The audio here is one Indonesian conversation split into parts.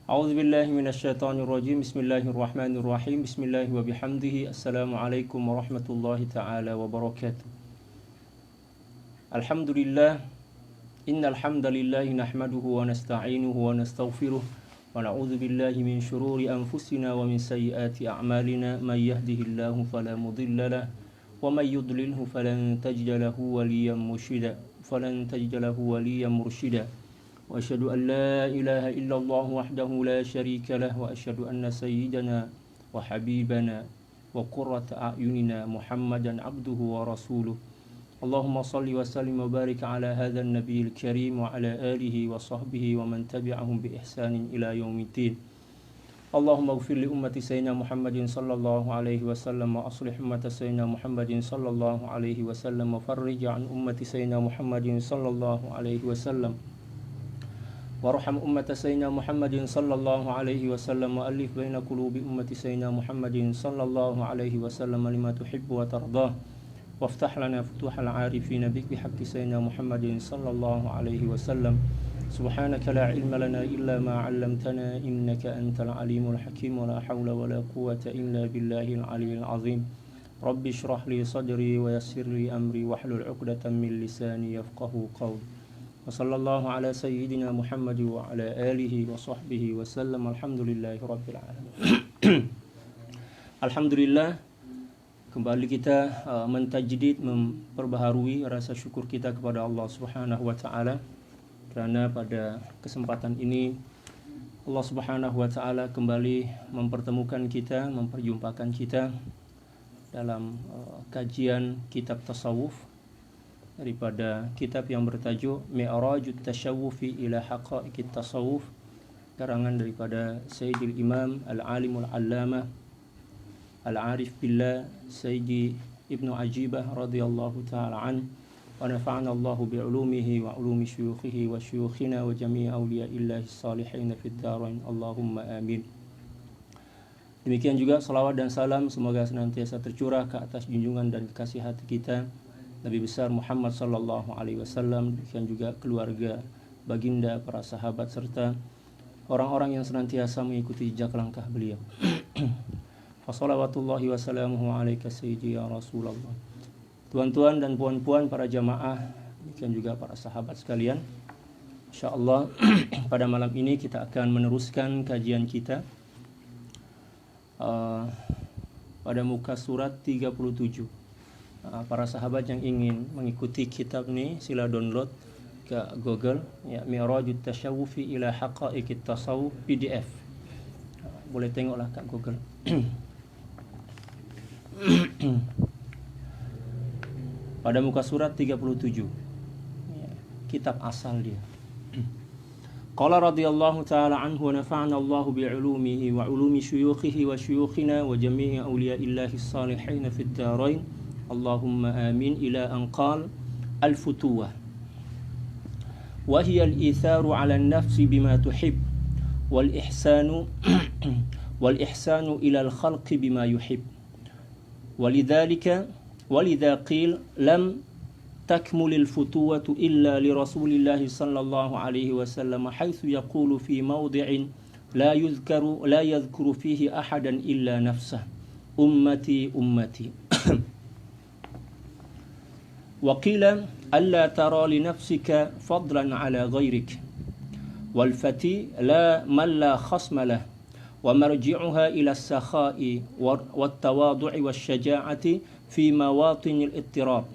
A'udzu billahi minasyaitonir rajim. Bismillahirrahmanirrahim. Bismillahi wa bihamdihi. Assalamualaikum warahmatullahi taala wabarakatuh. Alhamdulillah. Innal hamdalillah nahmaduhu wa nasta'inuhu wa nastaghfiruh wa na'udzu billahi min shururi anfusina wa min sayyiati a'malina. May yahdihillahu fala mudilla lahu wa may yudlilhu falan tajida lahu waliyyan mursyida. وأشهد أن لا إله إلا الله وحده لا شريك له وأشهد أن سيدنا وحبيبنا وقرة أعيننا محمدا عبده ورسوله اللهم صل وسلم وبارك على هذا النبي الكريم وعلى آله وصحبه ومن تبعهم بإحسان إلى يوم الدين اللهم اغفر لأمة سيدنا محمد صلى الله عليه وسلم وأصلح أمة سيدنا محمد صلى الله عليه وسلم وفرج عن أمة سيدنا محمد صلى الله عليه وسلم وارحم أمة سيدنا محمد صلى الله عليه وسلم وألف بين قلوب أمة سيدنا محمد صلى الله عليه وسلم لما تحب وترضاه وافتح لنا فتوح العارفين بك بحق سيدنا محمد صلى الله عليه وسلم سبحانك لا علم لنا إلا ما علمتنا إنك أنت العليم الحكيم ولا حول ولا قوة إلا بالله العلي العظيم رب اشرح لي صدري ويسر لي أمري واحلل عقدة من لساني يفقهوا قولي Wassallallahu ala sayyidina Muhammad wa ala alihi wa sahbihi wa sallam. Alhamdulillahi rabbil alamin. Alhamdulillah, kembali kita mentajdid, memperbaharui rasa syukur kita kepada Allah Subhanahu wa taala karena pada kesempatan ini Allah Subhanahu wa taala kembali mempertemukan kita, memperjumpakan kita dalam kajian kitab tasawuf daripada kitab yang bertajuk Mi'rajut Tasyawufi ila Haqa'iqit Tasawuf, karangan daripada Sayyidil Imam Al-Alimul Allamah Al-Arif Billah Sayyidi Ibnu Ajibah radhiyallahu ta'ala an wa nafa'ana Allahu bi'ulumihi wa ulumi syuyukhihi wa syuyukhina wa jami'i awliya'illahi salihin fid dharain Allahumma amin. Demikian juga salawat dan salam semoga senantiasa tercurah ke atas junjungan dan kekasih hati kita Nabi besar Muhammad sallallahu alaihi wasallam, demikian juga keluarga, baginda, para sahabat serta orang-orang yang senantiasa mengikuti jejak langkah beliau. Fa shalawatullahi wa salamuhu alaika sayyidi ya Rasulullah. Tuan-tuan dan puan-puan para jamaah, demikian juga para sahabat sekalian. Insyaallah pada malam ini kita akan meneruskan kajian kita pada muka surat 37. Para sahabat yang ingin mengikuti kitab ini sila download ke Google ya, Mi'rajut Tasyawufi ila Haqa'iqit Tasawuf PDF. Boleh tengoklah kat Google. Pada muka surat 37 ya, kitab asal dia. Qala radhiyallahu ta'ala anhu wa nafa'ana Allahu bi'ulumihi wa ulumi syuyukhihi wa syuyukhina wa jami'i awliya'illahi salihin fid dharain Allahumma amin ila an qal al-futuwah wa hiya al-itharu 'ala an-nafsi bima tuhib wal ihsanu ila al-khalqi bima yuhib walidhalika walidha qil lam takmul al-futuwatu illa li rasulillahi sallallahu alaihi wasallam haythu yaqulu fi mawdi'in la yadhkuru fihi ahadan illa nafsah ummati ummati وقيل ألا ترى لنفسك فضلا على غيرك والفتي لا من لا خصم له ومرجعها إلى السخاء والتواضع والشجاعة في مواطن الاضطراب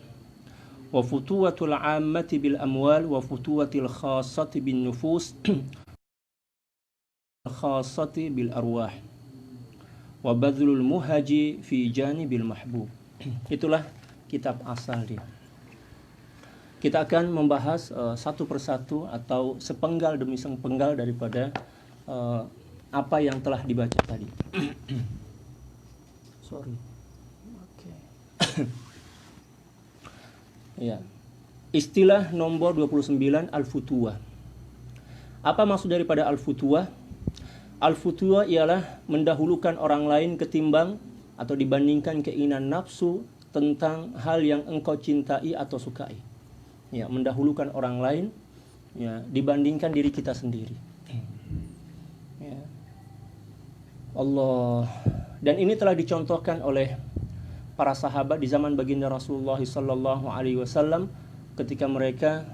وفتوة العامة بالأموال وفتوة الخاصة بالنفوس الخاصة بالأرواح وبذل المهج في جانب المحبوب. Itulah kitab asal dia. Kita akan membahas satu persatu atau sepenggal demi sepenggal daripada apa yang telah dibaca tadi. Sorry. Okay. Ya. Istilah nomor 29 al-futuwah. Apa maksud daripada al-futuwah? Al-futuwah ialah mendahulukan orang lain ketimbang atau dibandingkan keinginan nafsu tentang hal yang engkau cintai atau sukai. Ya, mendahulukan orang lain ya dibandingkan diri kita sendiri. Ya. Allah. Dan ini telah dicontohkan oleh para sahabat di zaman baginda Rasulullah sallallahu alaihi wasallam ketika mereka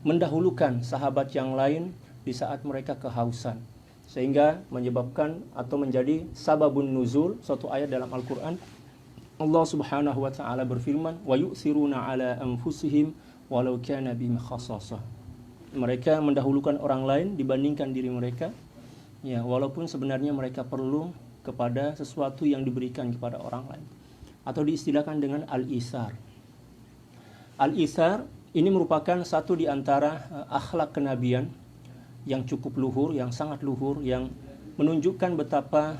mendahulukan sahabat yang lain di saat mereka kehausan, sehingga menyebabkan atau menjadi sababun nuzul suatu ayat dalam Al-Qur'an. Allah Subhanahu wa taala berfirman, "Wa yu'thiruna 'ala anfusihim walau kana bihim khassasah." Mereka mendahulukan orang lain dibandingkan diri mereka, ya, walaupun sebenarnya mereka perlu kepada sesuatu yang diberikan kepada orang lain, atau diistilahkan dengan al-isar. Al-isar ini merupakan satu di antara akhlak kenabian yang cukup luhur, yang sangat luhur, yang menunjukkan betapa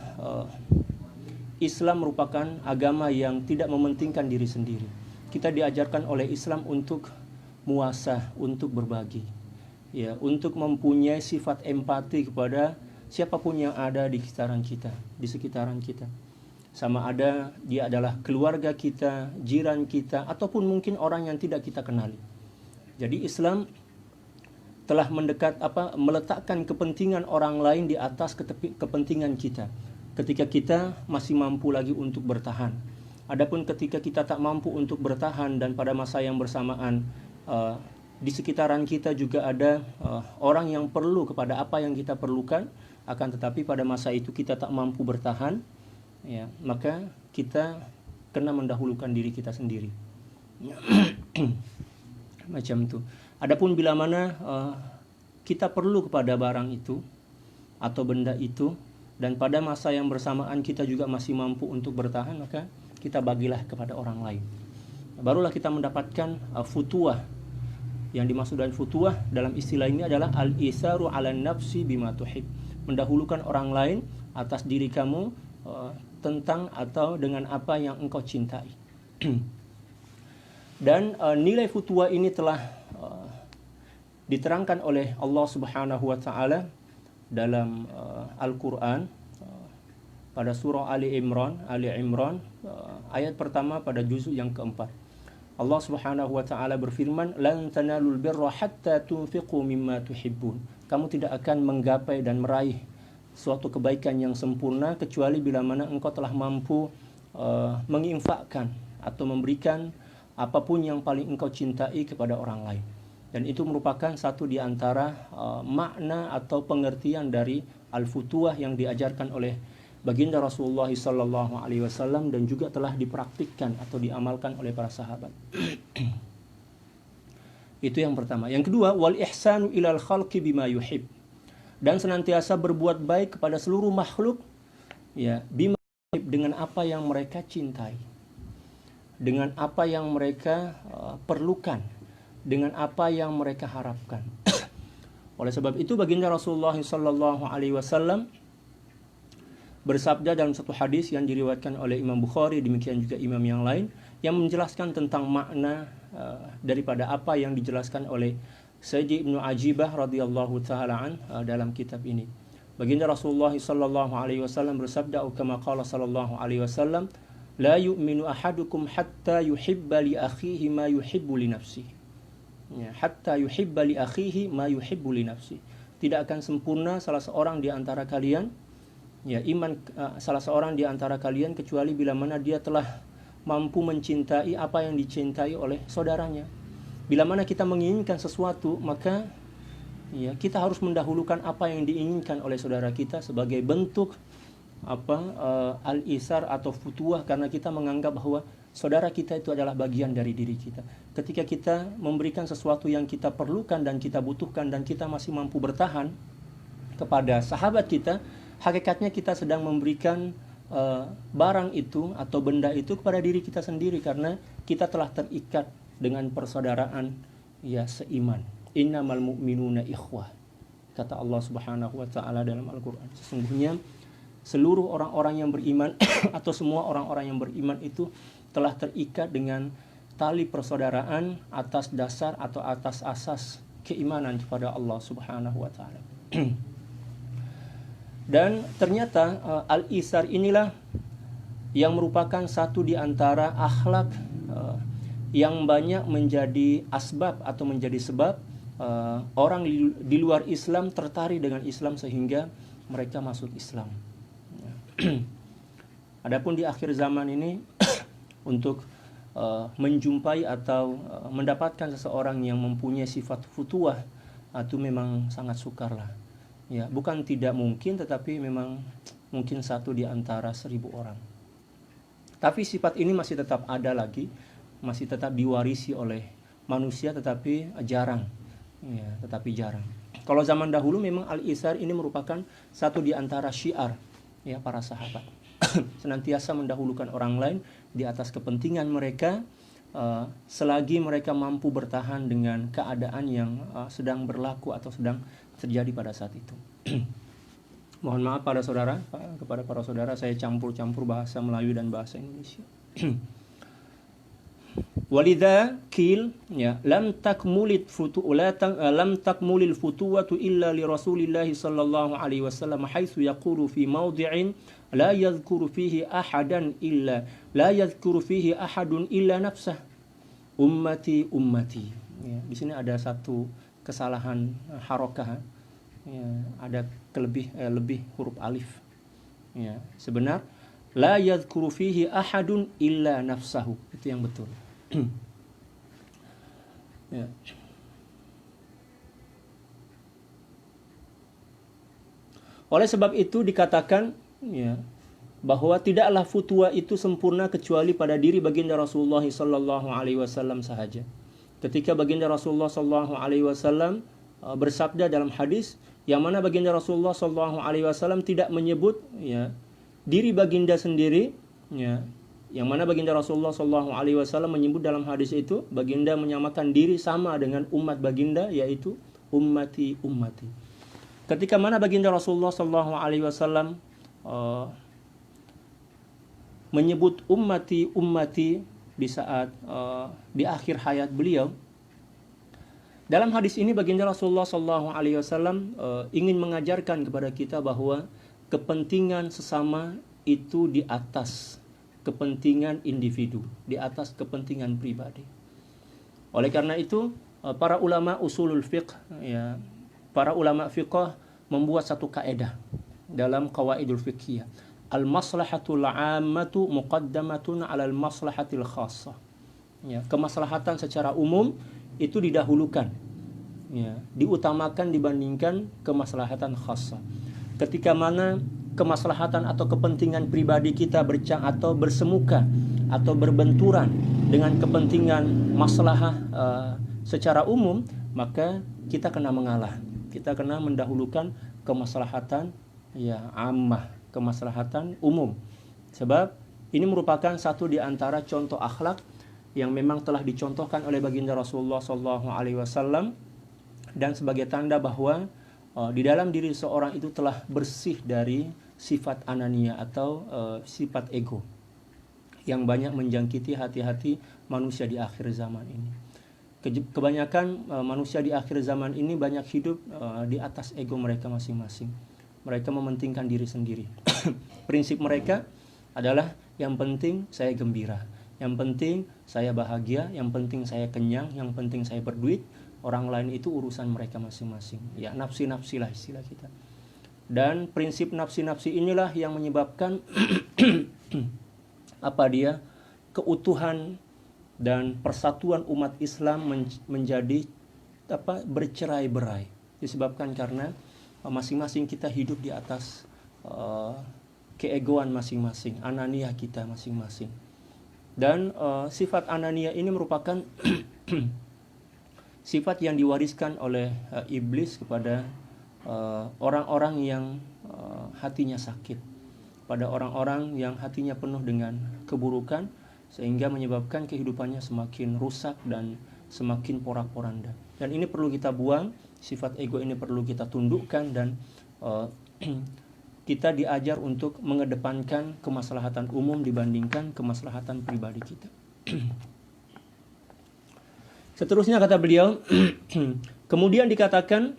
Islam merupakan agama yang tidak mementingkan diri sendiri. Kita diajarkan oleh Islam untuk muasah, untuk berbagi, ya, untuk mempunyai sifat empati kepada siapapun yang ada di sekitaran kita. Sama ada dia adalah keluarga kita, jiran kita, ataupun mungkin orang yang tidak kita kenali. Jadi Islam telah meletakkan kepentingan orang lain di atas kepentingan kita, ketika kita masih mampu lagi untuk bertahan. Adapun ketika kita tak mampu untuk bertahan dan pada masa yang bersamaan di sekitaran kita juga ada orang yang perlu kepada apa yang kita perlukan, akan tetapi pada masa itu kita tak mampu bertahan, ya, maka kita kena mendahulukan diri kita sendiri. Macam itu. Adapun bila mana kita perlu kepada barang itu atau benda itu, dan pada masa yang bersamaan kita juga masih mampu untuk bertahan, maka kita bagilah kepada orang lain. Barulah kita mendapatkan futuwah. Yang dimaksud dari futuwah dalam istilah ini adalah al-isaru 'ala nafsi bima tuhib, mendahulukan orang lain atas diri kamu tentang atau dengan apa yang engkau cintai. Dan nilai futuwah ini telah diterangkan oleh Allah Subhanahu wa taala dalam Al-Qur'an pada surah Ali Imran ayat pertama pada juzuk yang keempat. Allah Subhanahu wa taala berfirman, "Lan tanalul birra hatta tunfiqu mimma tuhibbun." Kamu tidak akan menggapai dan meraih suatu kebaikan yang sempurna kecuali bila mana engkau telah mampu menginfakkan atau memberikan apapun yang paling engkau cintai kepada orang lain. Dan itu merupakan satu di antara makna atau pengertian dari al-futuwah yang diajarkan oleh baginda Rasulullah sallallahu alaihi wasallam dan juga telah dipraktikkan atau diamalkan oleh para sahabat. Itu yang pertama. Yang kedua, wal ihsanu ilal khalqi bima yuhib. Dan senantiasa berbuat baik kepada seluruh makhluk, ya, bima yuhib, dengan apa yang mereka cintai, dengan apa yang mereka perlukan, dengan apa yang mereka harapkan. Oleh sebab itu baginda Rasulullah sallallahu alaihi wasallam bersabda dalam satu hadis yang diriwayatkan oleh Imam Bukhari, demikian juga imam yang lain, yang menjelaskan tentang makna daripada apa yang dijelaskan oleh Sayyid Ibnu Ajibah radhiyallahu taala an dalam kitab ini. Baginda Rasulullah sallallahu alaihi wasallam bersabda, kama qala sallallahu alaihi wasallam, la yu'minu ahadukum hatta yuhibba li akhihi ma yuhibbu li nafsihi. Ya, hatta yuhibba li akhihi ma yuhibbu li nafsihi. Tidak akan sempurna salah seorang di antara kalian, ya, iman salah seorang di antara kalian kecuali bila mana dia telah mampu mencintai apa yang dicintai oleh saudaranya. Bila mana kita menginginkan sesuatu, maka ya kita harus mendahulukan apa yang diinginkan oleh saudara kita sebagai bentuk al-isar atau futuwah, karena kita menganggap bahwa saudara kita itu adalah bagian dari diri kita. Ketika kita memberikan sesuatu yang kita perlukan dan kita butuhkan dan kita masih mampu bertahan kepada sahabat kita, hakikatnya kita sedang memberikan barang itu atau benda itu kepada diri kita sendiri, karena kita telah terikat dengan persaudaraan, ya, seiman. Innamal mu'minuna ikhwah, kata Allah Subhanahu wa taala dalam Al-Qur'an. Sesungguhnya seluruh orang-orang yang beriman atau semua orang-orang yang beriman itu telah terikat dengan tali persaudaraan atas dasar atau atas asas keimanan kepada Allah Subhanahu wa taala. Dan ternyata al-isar inilah yang merupakan satu di antara akhlak yang banyak menjadi asbab atau menjadi sebab orang di luar Islam tertarik dengan Islam, sehingga mereka masuk Islam. Ya. Adapun di akhir zaman ini untuk menjumpai atau mendapatkan seseorang yang mempunyai sifat futuwah itu memang sangat sukar lah. Ya, bukan tidak mungkin, tetapi memang mungkin 1 di antara 1000 orang. Tapi sifat ini masih tetap ada lagi, masih tetap diwarisi oleh manusia, tetapi jarang. Ya, tetapi jarang. Kalau zaman dahulu memang al-isar ini merupakan 1 di antara syiar ya para sahabat. Senantiasa mendahulukan orang lain di atas kepentingan mereka, selagi mereka mampu bertahan dengan keadaan yang sedang berlaku atau sedang terjadi pada saat itu. Mohon maaf kepada para saudara, saya campur-campur bahasa Melayu dan bahasa Indonesia. Walidha qil ya lam takmulil futuwatu illa li Rasulillah sallallahu alaihi wasallam haitsu yaqulu fi mawdi'in la yadhkuru fihi ahadun illa nafsah ummati ya, di sini ada satu kesalahan harokah ya, ada lebih huruf alif ya, sebenar la yadhkuru fihi ahadun illa nafsahu, itu yang betul. Ya. Oleh sebab itu dikatakan ya, bahwa tidaklah futwa itu sempurna kecuali pada diri baginda Rasulullah sallallahu alaihi wasallam sahaja. Ketika baginda Rasulullah sallallahu alaihi wasallam bersabda dalam hadis yang mana baginda Rasulullah sallallahu alaihi wasallam tidak menyebut ya diri baginda sendiri ya, yang mana baginda Rasulullah sallallahu alaihi wasallam menyebut dalam hadis itu baginda menyamakan diri sama dengan umat baginda, yaitu ummati. Ketika mana baginda Rasulullah sallallahu alaihi wasallam menyebut ummati di saat di akhir hayat beliau, dalam hadis ini baginda Rasulullah sallallahu alaihi wasallam ingin mengajarkan kepada kita bahwa kepentingan sesama itu di atas kepentingan individu, di atas kepentingan pribadi. Oleh karena itu, para ulama usulul fiqh ya, para ulama fiqh membuat satu kaidah dalam qawaidul fiqhiyah. Al-maslahatul 'ammatu muqaddamatun 'alal maslahatil khassah. Ya, kemaslahatan secara umum itu didahulukan. Ya, diutamakan dibandingkan kemaslahatan khassah. Ketika mana kemaslahatan atau kepentingan pribadi kita bersemuka atau berbenturan dengan kepentingan maslahah secara umum, maka kita kena mengalah. Kita kena mendahulukan kemaslahatan ya ammah, kemaslahatan umum. Sebab ini merupakan satu di antara contoh akhlak yang memang telah dicontohkan oleh baginda Rasulullah SAW, dan sebagai tanda bahwa di dalam diri seorang itu telah bersih dari sifat anania atau sifat ego yang banyak menjangkiti hati-hati manusia di akhir zaman ini. Kebanyakan manusia di akhir zaman ini banyak hidup di atas ego mereka masing-masing. Mereka mementingkan diri sendiri. Prinsip mereka adalah yang penting saya gembira, yang penting saya bahagia, yang penting saya kenyang, yang penting saya berduit. Orang lain itu urusan mereka masing-masing. Ya, nafsi-nafsi lah istilah kita. Dan prinsip nafsi-nafsi inilah yang menyebabkan keutuhan dan persatuan umat Islam menjadi bercerai-berai. Disebabkan karena masing-masing kita hidup di atas keegoan masing-masing, anania kita masing-masing. Dan sifat anania ini merupakan sifat yang diwariskan oleh iblis kepada orang-orang yang hatinya sakit, pada orang-orang yang hatinya penuh dengan keburukan, sehingga menyebabkan kehidupannya semakin rusak dan semakin porak-poranda. Dan ini perlu kita buang, sifat ego ini perlu kita tundukkan, dan kita diajar untuk mengedepankan kemaslahatan umum dibandingkan kemaslahatan pribadi kita. Seterusnya kata beliau, kemudian dikatakan,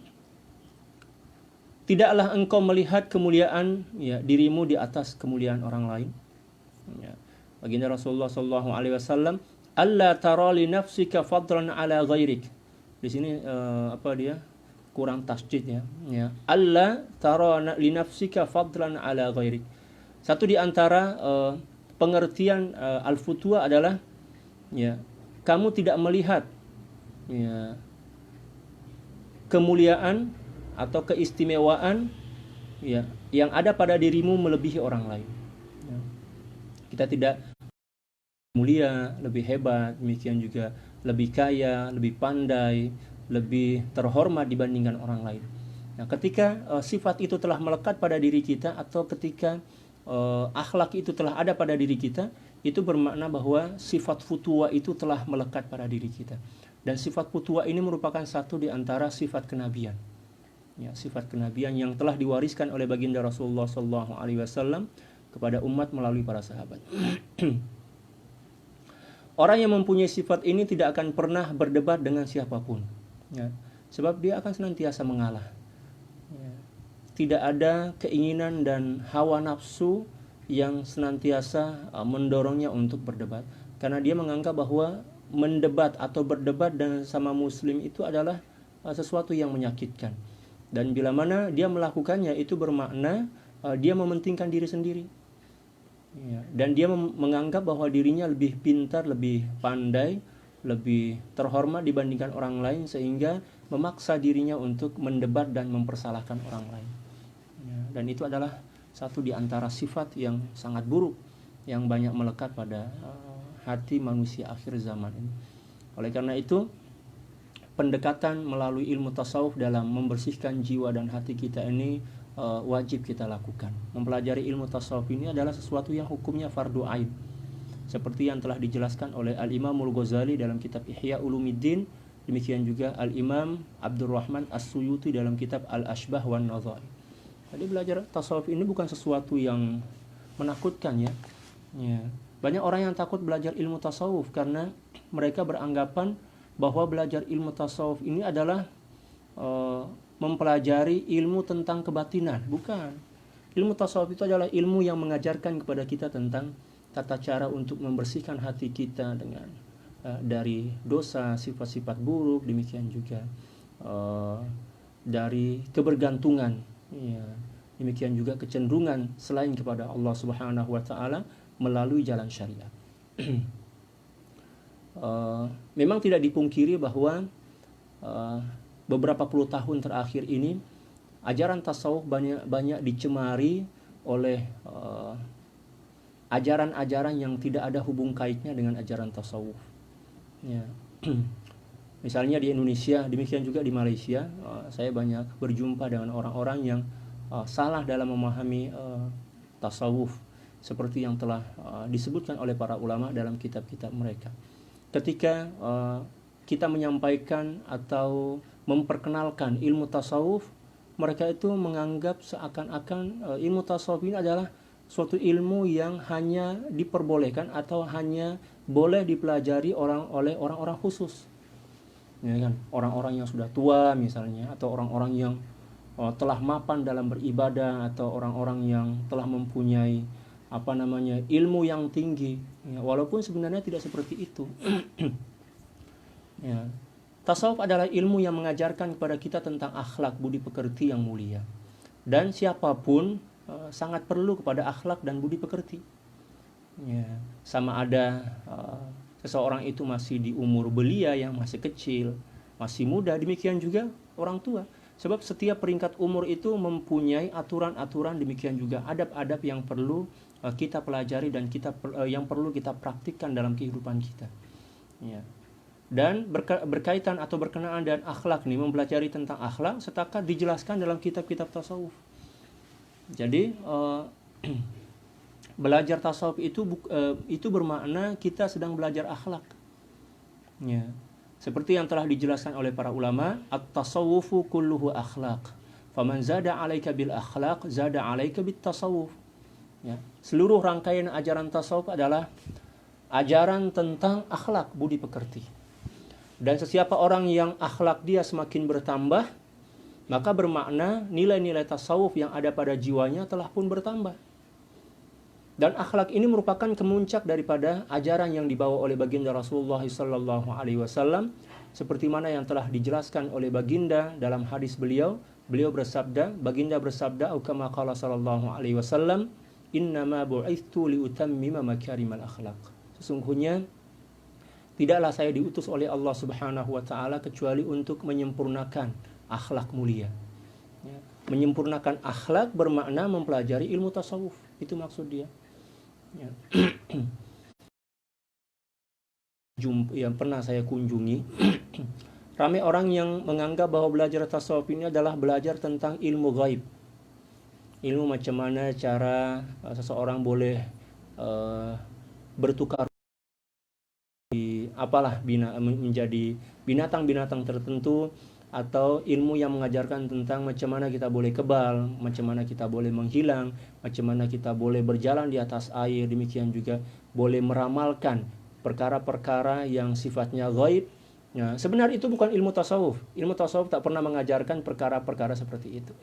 tidaklah engkau melihat kemuliaan ya dirimu di atas kemuliaan orang lain. Ya. Baginda Rasulullah sallallahu alaihi wasallam, "Alla tara li nafsika fadlan ala ghairik." Di sini kurang tasjid ya. Ya. Alla tara li nafsika fadlan ala ghairik. Satu di antara pengertian al-futwa adalah ya, kamu tidak melihat ya, kemuliaan atau keistimewaan ya yang ada pada dirimu melebihi orang lain. Ya. Kita tidak mulia, lebih hebat, demikian juga lebih kaya, lebih pandai, lebih terhormat dibandingkan orang lain. Nah, ketika sifat itu telah melekat pada diri kita atau ketika akhlak itu telah ada pada diri kita, itu bermakna bahwa sifat futwa itu telah melekat pada diri kita. Dan sifat futwa ini merupakan satu di antara sifat kenabian. Ya, sifat kenabian yang telah diwariskan oleh baginda Rasulullah SAW kepada umat melalui para sahabat. Orang yang mempunyai sifat ini tidak akan pernah berdebat dengan siapapun, ya, sebab dia akan senantiasa mengalah. Ya. Tidak ada keinginan dan hawa nafsu yang senantiasa mendorongnya untuk berdebat, karena dia menganggap bahwa mendebat atau berdebat dengan sama muslim itu adalah sesuatu yang menyakitkan. Dan bila mana dia melakukannya, itu bermakna dia mementingkan diri sendiri. Ya, dan dia menganggap bahwa dirinya lebih pintar, lebih pandai, lebih terhormat dibandingkan orang lain, sehingga memaksa dirinya untuk mendebat dan mempersalahkan orang lain. Ya, dan itu adalah satu di antara sifat yang sangat buruk yang banyak melekat pada hati manusia akhir zaman ini. Oleh karena itu, pendekatan melalui ilmu tasawuf dalam membersihkan jiwa dan hati kita ini wajib kita lakukan. Mempelajari ilmu tasawuf ini adalah sesuatu yang hukumnya fardu ain, seperti yang telah dijelaskan oleh Al-Imam Al-Ghazali dalam kitab Ihya Ulumuddin, demikian juga Al-Imam Abdurrahman As-Suyuti dalam kitab Al-Ashbah wan Nadhair. Jadi belajar tasawuf ini bukan sesuatu yang menakutkan ya. Ya. Banyak orang yang takut belajar ilmu tasawuf karena mereka beranggapan bahwa belajar ilmu tasawuf ini adalah mempelajari ilmu tentang kebatinan. Bukan. Ilmu tasawuf itu adalah ilmu yang mengajarkan kepada kita tentang tata cara untuk membersihkan hati kita dengan dari dosa, sifat-sifat buruk, demikian juga dari kebergantungan, ya, demikian juga kecenderungan selain kepada Allah Subhanahu wa taala melalui jalan syariat. Memang tidak dipungkiri bahwa beberapa puluh tahun terakhir ini ajaran tasawuf banyak dicemari oleh ajaran-ajaran yang tidak ada hubung kaitnya dengan ajaran tasawuf. Ya. Misalnya di Indonesia, demikian juga di Malaysia, saya banyak berjumpa dengan orang-orang yang salah dalam memahami tasawuf seperti yang telah disebutkan oleh para ulama dalam kitab-kitab mereka. Ketika kita menyampaikan atau memperkenalkan ilmu tasawuf, mereka itu menganggap seakan-akan ilmu tasawuf ini adalah suatu ilmu yang hanya diperbolehkan atau hanya boleh dipelajari oleh orang-orang khusus, ya kan? Orang-orang yang sudah tua misalnya, atau orang-orang yang telah mapan dalam beribadah, atau orang-orang yang telah mempunyai ilmu yang tinggi, ya, walaupun sebenarnya tidak seperti itu. Ya. Tasawuf adalah ilmu yang mengajarkan kepada kita tentang akhlak, budi pekerti yang mulia. Dan siapapun sangat perlu kepada akhlak dan budi pekerti. Ya. Sama ada seseorang itu masih di umur belia, yang masih kecil, masih muda, demikian juga orang tua. Sebab setiap peringkat umur itu mempunyai aturan-aturan, demikian juga adab-adab yang perlu kita pelajari dan yang perlu kita praktikkan dalam kehidupan kita. Ya. Dan berkaitan atau berkenaan dengan akhlak nih, mempelajari tentang akhlak setakat dijelaskan dalam kitab-kitab tasawuf. Jadi belajar tasawuf itu bermakna kita sedang belajar akhlak. Ya. Seperti yang telah dijelaskan oleh para ulama, at-tasawufu kulluhu akhlaq. Faman zada 'alaika bil akhlaq, zada 'alaika bit tasawuf. Ya. Seluruh rangkaian ajaran tasawuf adalah ajaran tentang akhlak, budi pekerti. Dan sesiapa orang yang akhlak dia semakin bertambah, maka bermakna nilai-nilai tasawuf yang ada pada jiwanya telah pun bertambah. Dan akhlak ini merupakan kemuncak daripada ajaran yang dibawa oleh baginda Rasulullah SAW, seperti mana yang telah dijelaskan oleh baginda dalam hadis beliau baginda bersabda kama qala sallallahu alaihi wasallam, innama bu'itsu liutammima makarimal akhlaq. Sesungguhnya tidaklah saya diutus oleh Allah Subhanahu wa taala kecuali untuk menyempurnakan akhlak mulia. Ya. Menyempurnakan akhlak bermakna mempelajari ilmu tasawuf. Itu maksud dia. Ya. Yang pernah saya kunjungi, ramai orang yang menganggap bahwa belajar tasawuf ini adalah belajar tentang ilmu gaib. Ilmu macam mana cara seseorang boleh bertukar menjadi binatang-binatang tertentu, atau ilmu yang mengajarkan tentang macam mana kita boleh kebal, macam mana kita boleh menghilang, macam mana kita boleh berjalan di atas air, demikian juga boleh meramalkan perkara-perkara yang sifatnya gaib. Nah, sebenarnya itu bukan ilmu tasawuf. Ilmu tasawuf tak pernah mengajarkan perkara-perkara seperti itu.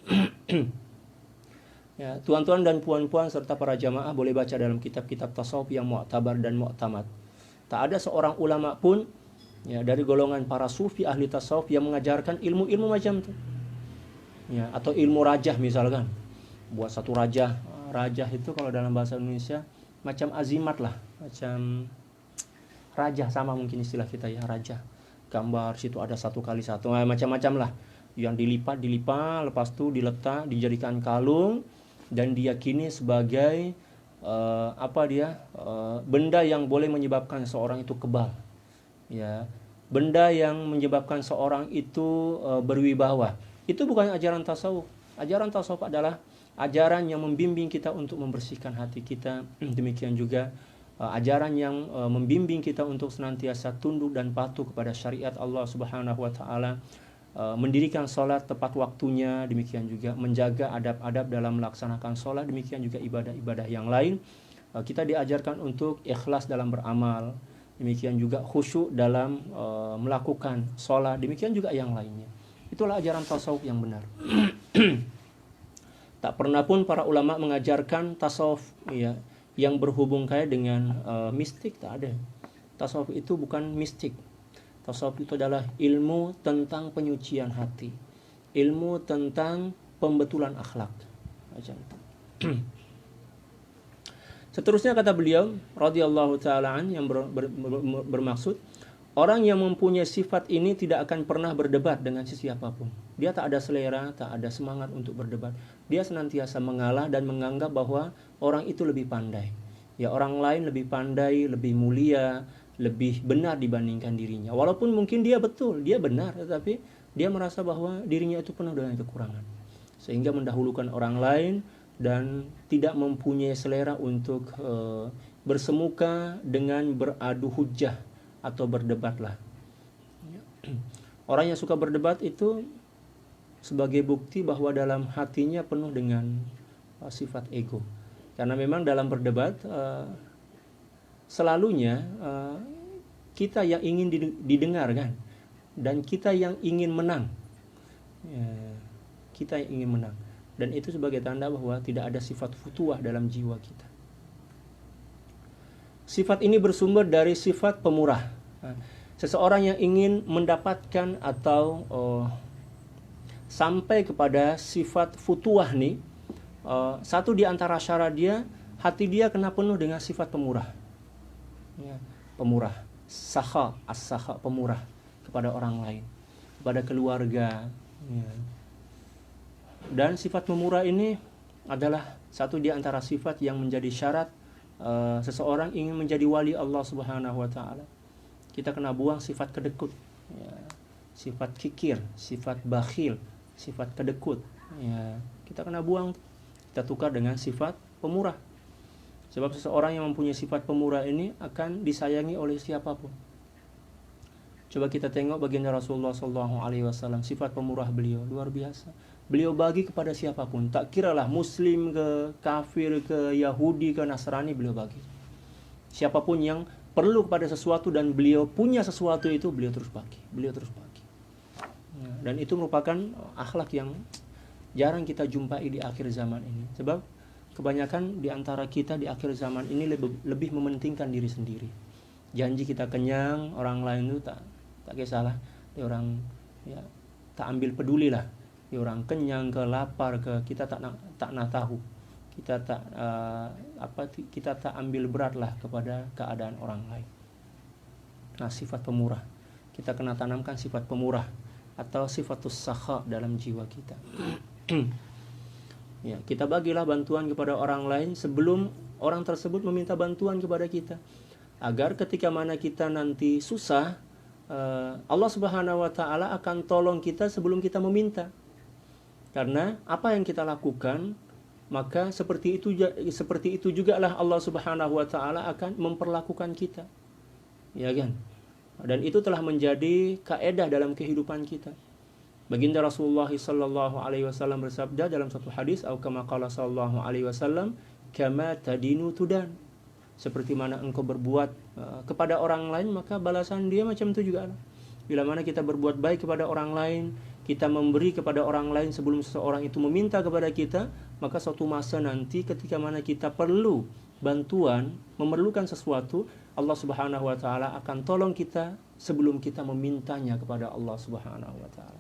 Ya, tuan-tuan dan puan-puan serta para jamaah boleh baca dalam kitab-kitab tasawuf yang mu'tabar dan mu'tamad. Tak ada seorang ulama pun ya, dari golongan para sufi ahli tasawuf yang mengajarkan ilmu-ilmu macam itu. Ya, atau ilmu rajah misalkan. Buat satu rajah. Rajah itu kalau dalam bahasa Indonesia macam azimat lah, macam rajah, sama mungkin istilah kita ya, rajah. Gambar situ ada 1x1, macam-macam lah. Yang dilipat, lepas itu diletak, dijadikan kalung dan diyakini sebagai benda yang boleh menyebabkan seorang itu kebal, ya, benda yang menyebabkan seorang itu berwibawa. Itu bukan ajaran tasawuf. Ajaran tasawuf adalah ajaran yang membimbing kita untuk membersihkan hati kita. Demikian juga ajaran yang membimbing kita untuk senantiasa tunduk dan patuh kepada syariat Allah Subhanahu wa taala, mendirikan sholat tepat waktunya, demikian juga menjaga adab-adab dalam melaksanakan sholat, demikian juga ibadah-ibadah yang lain. Kita diajarkan untuk ikhlas dalam beramal, demikian juga khusyuk dalam melakukan sholat, demikian juga yang lainnya. Itulah ajaran tasawuf yang benar. Tak pernah pun para ulama mengajarkan tasawuf ya, yang berhubung kait dengan mistik, tak ada. Tasawuf itu bukan mistik. Tasawuf itu adalah ilmu tentang penyucian hati, ilmu tentang pembetulan akhlak. Seterusnya kata beliau radhiyallahu taala an, yang bermaksud orang yang mempunyai sifat ini tidak akan pernah berdebat dengan siapapun. Dia tak ada selera, tak ada semangat untuk berdebat. Dia senantiasa mengalah dan menganggap bahwa orang itu lebih pandai. Ya, orang lain lebih pandai, lebih mulia, lebih benar dibandingkan dirinya. Walaupun mungkin dia betul, dia benar, tetapi dia merasa bahwa dirinya itu penuh dengan kekurangan. Sehingga mendahulukan orang lain dan tidak mempunyai selera untuk bersemuka dengan beradu hujjah atau berdebatlah. Orang yang suka berdebat itu sebagai bukti bahwa dalam hatinya penuh dengan sifat ego. Karena memang dalam berdebat selalunya kita yang ingin didengarkan dan kita yang ingin menang. Kita yang ingin menang, dan itu sebagai tanda bahwa tidak ada sifat futuwah dalam jiwa kita. Sifat ini bersumber dari sifat pemurah. Seseorang yang ingin mendapatkan atau sampai kepada sifat futuwah nih, satu di antara syarat dia, hati dia kena penuh dengan sifat pemurah. Ya, pemurah, sakha, as-sakha, pemurah kepada orang lain, kepada keluarga. Ya. Dan sifat pemurah ini adalah satu di antara sifat yang menjadi syarat seseorang ingin menjadi wali Allah Subhanahu wa taala. Kita kena buang sifat kedekut, ya, sifat kikir, sifat bakhil, sifat kedekut. Ya, kita kena buang, kita tukar dengan sifat pemurah. Sebab seseorang yang mempunyai sifat pemurah ini akan disayangi oleh siapapun. Coba kita tengok baginda Rasulullah SAW, sifat pemurah beliau luar biasa. Beliau bagi kepada siapapun, tak kiralah muslim ke, kafir ke, Yahudi ke, Nasrani, beliau bagi. Siapapun yang perlu kepada sesuatu dan beliau punya sesuatu itu, beliau terus bagi. Dan itu merupakan akhlak yang jarang kita jumpai di akhir zaman ini. Sebab kebanyakan di antara kita di akhir zaman ini lebih mementingkan diri sendiri. Janji kita kenyang, orang lain itu tak kisahlah. Dia orang ya tak ambil peduli lah. Dia orang kenyang ke lapar ke, kita tak nak tahu. Kita tak ambil berat lah kepada keadaan orang lain. Nah, sifat pemurah. Kita kena tanamkan sifat pemurah atau sifatus sakha dalam jiwa kita. Ya, kita bagilah bantuan kepada orang lain sebelum orang tersebut meminta bantuan kepada kita. Agar ketika mana kita nanti susah, Allah Subhanahu wa taala akan tolong kita sebelum kita meminta. Karena apa yang kita lakukan, maka seperti itu jugalah Allah Subhanahu wa taala akan memperlakukan kita. Ya kan? Dan itu telah menjadi kaedah dalam kehidupan kita. Baginda Rasulullah sallallahu alaihi wasallam bersabda dalam satu hadis, atau kama qala sallallahu alaihi wasallam, kama tadinu tudan. Seperti mana engkau berbuat kepada orang lain, maka balasan dia macam itu juga. Bila mana kita berbuat baik kepada orang lain, kita memberi kepada orang lain sebelum seseorang itu meminta kepada kita, maka suatu masa nanti ketika mana kita perlu bantuan, memerlukan sesuatu, Allah Subhanahu wa taala akan tolong kita sebelum kita memintanya kepada Allah Subhanahu wa taala.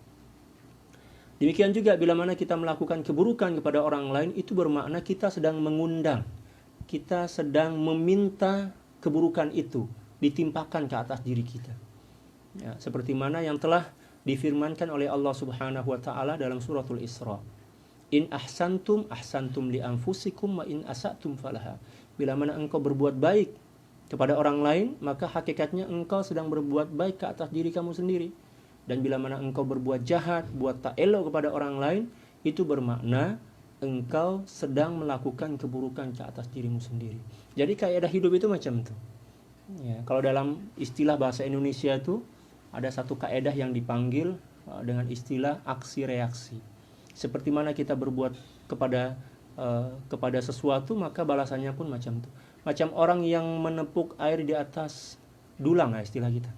Demikian juga bila mana kita melakukan keburukan kepada orang lain, itu bermakna kita sedang mengundang, kita sedang meminta keburukan itu ditimpakan ke atas diri kita. Ya, seperti mana yang telah difirmankan oleh Allah Subhanahu wa taala dalam suratul Isra. In ahsantum ahsantum li anfusikum wa in asatum falaha. Bila mana engkau berbuat baik kepada orang lain, maka hakikatnya engkau sedang berbuat baik ke atas diri kamu sendiri. Dan bila mana engkau berbuat jahat, buat tak elok kepada orang lain, itu bermakna engkau sedang melakukan keburukan ke atas dirimu sendiri. Jadi kaidah hidup itu macam itu. Ya, kalau dalam istilah bahasa Indonesia itu ada satu kaidah yang dipanggil dengan istilah aksi reaksi. Seperti mana kita berbuat kepada sesuatu, maka balasannya pun macam itu. Macam orang yang menepuk air di atas dulang, istilah kita.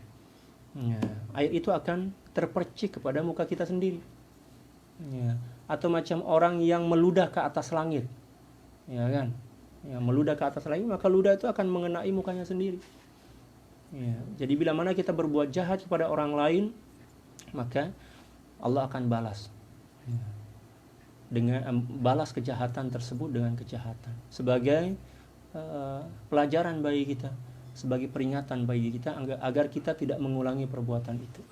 Ya, air itu akan terpercik kepada muka kita sendiri. Ya, atau macam orang yang meludah ke atas langit. Ya kan? Ya, meludah ke atas langit, maka ludah itu akan mengenai mukanya sendiri. Ya, jadi bila mana kita berbuat jahat kepada orang lain, maka Allah akan balas. Ya, dengan balas kejahatan tersebut dengan kejahatan sebagai pelajaran bagi kita, sebagai peringatan bagi kita agar kita tidak mengulangi perbuatan itu.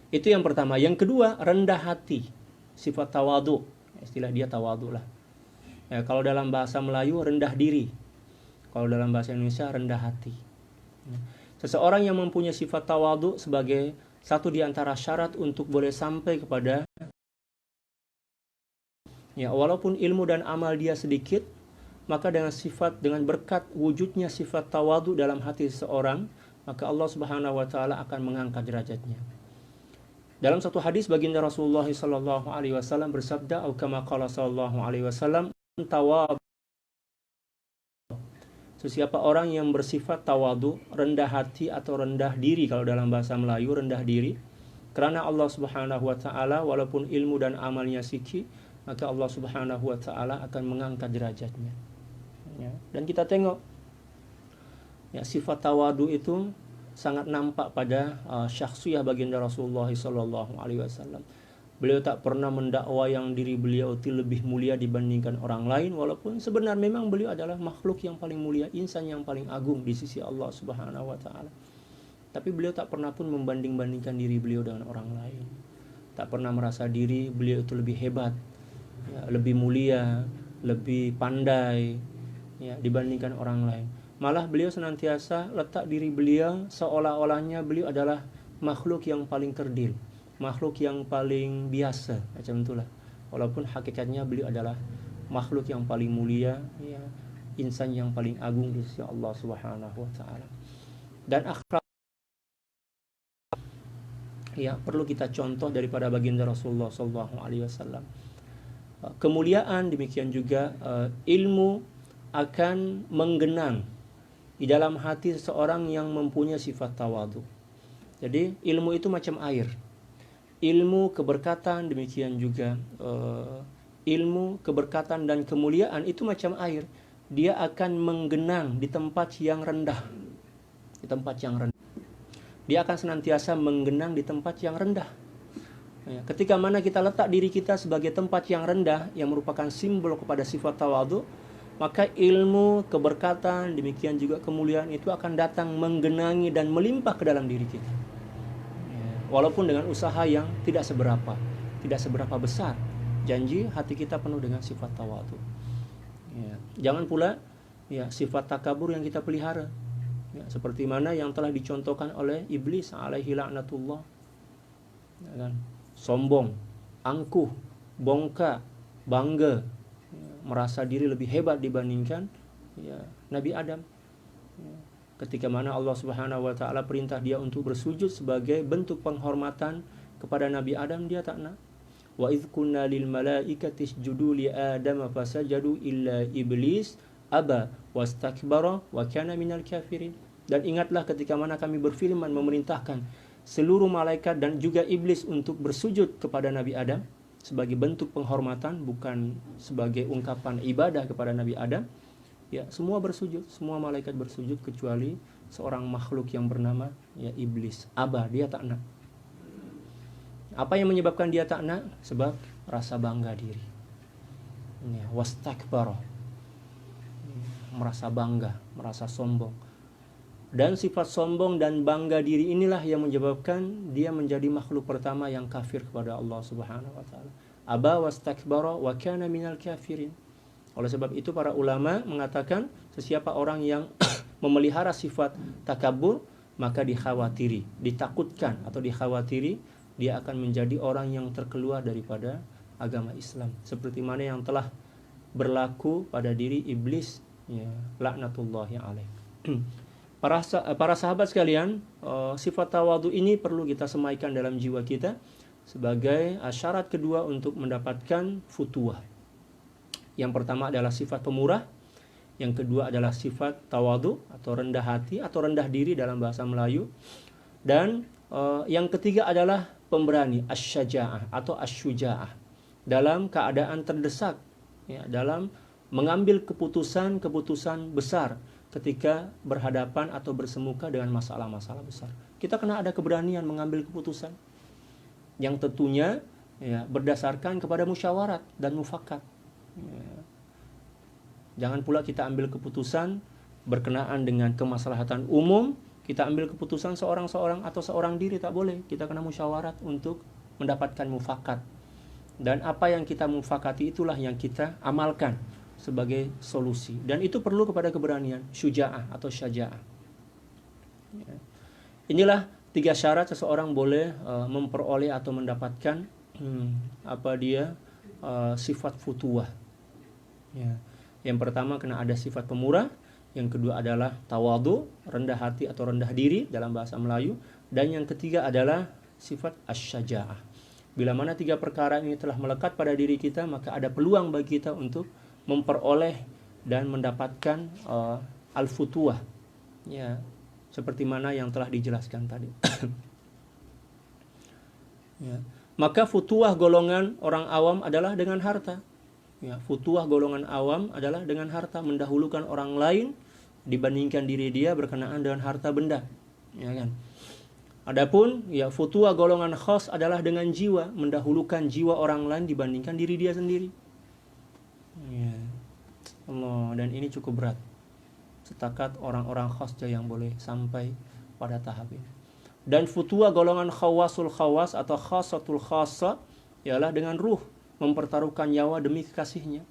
Itu yang pertama. Yang kedua, rendah hati, sifat tawadu. Istilah dia tawadu lah. Ya, kalau dalam bahasa Melayu rendah diri, kalau dalam bahasa Indonesia rendah hati. Seseorang yang mempunyai sifat tawadu sebagai satu di antara syarat untuk boleh sampai kepada, ya, walaupun ilmu dan amal dia sedikit, maka dengan berkat wujudnya sifat tawadu dalam hati seseorang, maka Allah Subhanahu wa taala akan mengangkat derajatnya. Dalam satu hadis baginda Rasulullah sallallahu alaihi wasallam bersabda, atau kama qala sallallahu alaihi wasallam, tawadu. Siapa orang yang bersifat tawadu, rendah hati atau rendah diri, kalau dalam bahasa Melayu rendah diri, karena Allah Subhanahu wa taala walaupun ilmu dan amalnya sedikit, maka Allah Subhanahu wa taala akan mengangkat derajatnya. Ya, dan kita tengok, ya, sifat tawadu itu sangat nampak pada syakhsiyah baginda Rasulullah sallallahu alaihi wasallam. Beliau tak pernah mendakwa yang diri beliau itu lebih mulia dibandingkan orang lain, walaupun sebenarnya memang beliau adalah makhluk yang paling mulia, insan yang paling agung di sisi Allah Subhanahu wa taala. Tapi beliau tak pernah pun membanding-bandingkan diri beliau dengan orang lain. Tak pernah merasa diri beliau itu lebih hebat, ya, lebih mulia, lebih pandai, ya, dibandingkan orang lain. Malah beliau senantiasa letak diri beliau seolah-olahnya beliau adalah makhluk yang paling kerdil, makhluk yang paling biasa, macam itulah. Walaupun hakikatnya beliau adalah makhluk yang paling mulia, ya, insan yang paling agung di sisi Allah Subhanahu wa taala. Dan akhlak, ya, perlu kita contoh daripada baginda Rasulullah sallallahu alaihi wasallam. Kemuliaan demikian juga ilmu akan menggenang di dalam hati seseorang yang mempunyai sifat tawadu. Jadi ilmu itu macam air. Ilmu, keberkatan, demikian juga ilmu, keberkatan dan kemuliaan itu macam air. Dia akan menggenang di tempat yang rendah. Di tempat yang rendah. dia akan senantiasa menggenang di tempat yang rendah. Ya, ketika mana kita letak diri kita sebagai tempat yang rendah, yang merupakan simbol kepada sifat tawadhu, maka ilmu, keberkatan, demikian juga kemuliaan itu akan datang menggenangi dan melimpah ke dalam diri kita. Ya, walaupun dengan usaha yang tidak seberapa besar, janji hati kita penuh dengan sifat tawadhu. Ya, jangan pula ya sifat takabur yang kita pelihara. Ya, seperti mana yang telah dicontohkan oleh iblis alaihi laknatullah. Ya kan? Sombong, angkuh, bongkak, bangga, ya, merasa diri lebih hebat dibandingkan ya, Nabi Adam. Ya, ketika mana Allah Subhanahu wa taala perintah dia untuk bersujud sebagai bentuk penghormatan kepada Nabi Adam, dia tak nak. Wa idz kunna lil malaikati isjudu li Adam fasajadu illa iblis aba wastakbara wa kana minal kafirin. Dan ingatlah ketika mana kami berfirman memerintahkan seluruh malaikat dan juga iblis untuk bersujud kepada Nabi Adam sebagai bentuk penghormatan, bukan sebagai ungkapan ibadah kepada Nabi Adam. Ya, semua bersujud, semua malaikat bersujud kecuali seorang makhluk yang bernama ya iblis. Aba, dia tak nak. Apa yang menyebabkan dia tak nak? Sebab rasa bangga diri. Ya, wastakbara. Merasa bangga, merasa sombong. Dan sifat sombong dan bangga diri inilah yang menyebabkan dia menjadi makhluk pertama yang kafir kepada Allah Subhanahu wa taala. Aba wastakbara wa kana minal kafirin. Oleh sebab itu para ulama mengatakan sesiapa orang yang memelihara sifat takabur, maka dikhawatiri, ditakutkan atau dikhawatiri dia akan menjadi orang yang terkeluar daripada agama Islam, seperti mana yang telah berlaku pada diri iblis ya, laknatullahi alaih. Para sahabat sekalian, sifat tawadhu ini perlu kita semaikan dalam jiwa kita sebagai syarat kedua untuk mendapatkan futuwah. Yang pertama adalah sifat pemurah, yang kedua adalah sifat tawadhu atau rendah hati atau rendah diri dalam bahasa Melayu, dan yang ketiga adalah pemberani, asy-syaja'ah atau asy-syuja'ah, dalam keadaan terdesak ya, dalam mengambil keputusan besar ketika berhadapan atau bersemuka dengan masalah-masalah besar. Kita kena ada keberanian mengambil keputusan yang tentunya ya, berdasarkan kepada musyawarat dan mufakat. Ya. Jangan pula kita ambil keputusan berkenaan dengan kemaslahatan umum, kita ambil keputusan seorang atau seorang diri, tak boleh. Kita kena musyawarat untuk mendapatkan mufakat. Dan apa yang kita mufakati itulah yang kita amalkan sebagai solusi, dan itu perlu kepada keberanian, syuja'ah atau syaja'ah. Ya. Inilah 3 syarat seseorang boleh memperoleh atau mendapatkan sifat futuwah. Ya. Yang pertama kena ada sifat pemurah, yang kedua adalah tawadhu, rendah hati atau rendah diri dalam bahasa Melayu, dan yang ketiga adalah sifat asy-syaja'ah. Bila mana 3 perkara ini telah melekat pada diri kita, maka ada peluang bagi kita untuk memperoleh dan mendapatkan al-futuwah ya, seperti mana yang telah dijelaskan tadi. Ya. Maka futuwah golongan orang awam adalah dengan harta ya, futuwah golongan awam adalah dengan harta, mendahulukan orang lain dibandingkan diri dia berkenaan dengan harta benda ya kan. Adapun ya futuwah golongan khas adalah dengan jiwa, mendahulukan jiwa orang lain dibandingkan diri dia sendiri. Ya. Allah, dan ini cukup berat. Setakat orang-orang khas saja yang boleh sampai pada tahap ini. Dan futuwah golongan khawasul khawas atau khasatul khasa ialah dengan ruh, mempertaruhkan nyawa demi kekasihnya.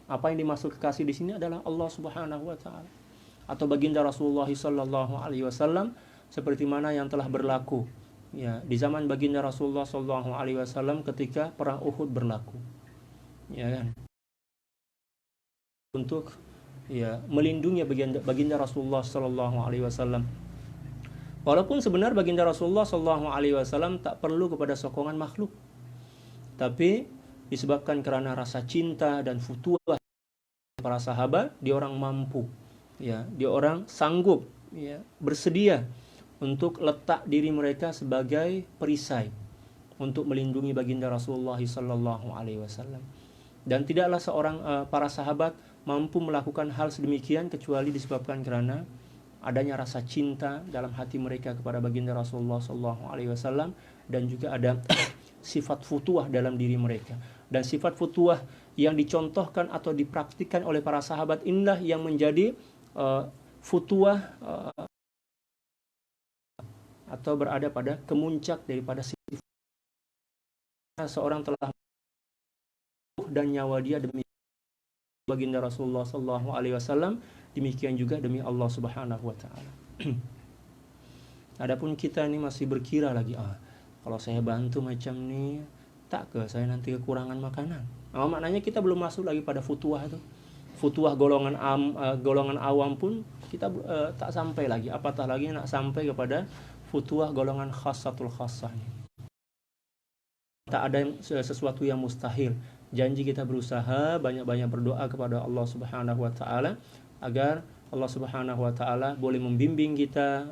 Apa yang dimaksud kekasih di sini adalah Allah Subhanahu wa taala atau baginda Rasulullah sallallahu alaihi wasallam, seperti mana yang telah berlaku ya di zaman baginda Rasulullah sallallahu alaihi wasallam ketika perang Uhud berlaku. Ya kan? Untuk ya melindungi baginda Rasulullah sallallahu alaihi wasallam. Walaupun sebenarnya baginda Rasulullah sallallahu alaihi wasallam tak perlu kepada sokongan makhluk. Tapi disebabkan karena rasa cinta dan futuwah para sahabat, dia orang mampu ya, dia orang sanggup ya, bersedia untuk letak diri mereka sebagai perisai untuk melindungi baginda Rasulullah sallallahu alaihi wasallam. Dan tidaklah para sahabat mampu melakukan hal sedemikian kecuali disebabkan karena adanya rasa cinta dalam hati mereka kepada baginda Rasulullah SAW, dan juga ada sifat futuah dalam diri mereka. Dan sifat futuah yang dicontohkan atau dipraktikkan oleh para sahabat inilah yang menjadi futuah atau berada pada kemuncak daripada sifat seorang telah dan nyawa dia demi baginda Rasulullah SAW, demikian juga demi Allah Subhanahu wa taala. Adapun kita ini masih berkira lagi, kalau saya bantu macam ni, tak ke saya nanti kekurangan makanan. Maknanya kita belum masuk lagi pada futuah itu. Futuah golongan awam pun kita tak sampai lagi, apatah lagi nak sampai kepada futuah golongan khassatul khassah. Tak ada sesuatu yang mustahil. Janji kita berusaha banyak-banyak berdoa kepada Allah Subhanahu wa taala agar Allah Subhanahu wa taala boleh membimbing kita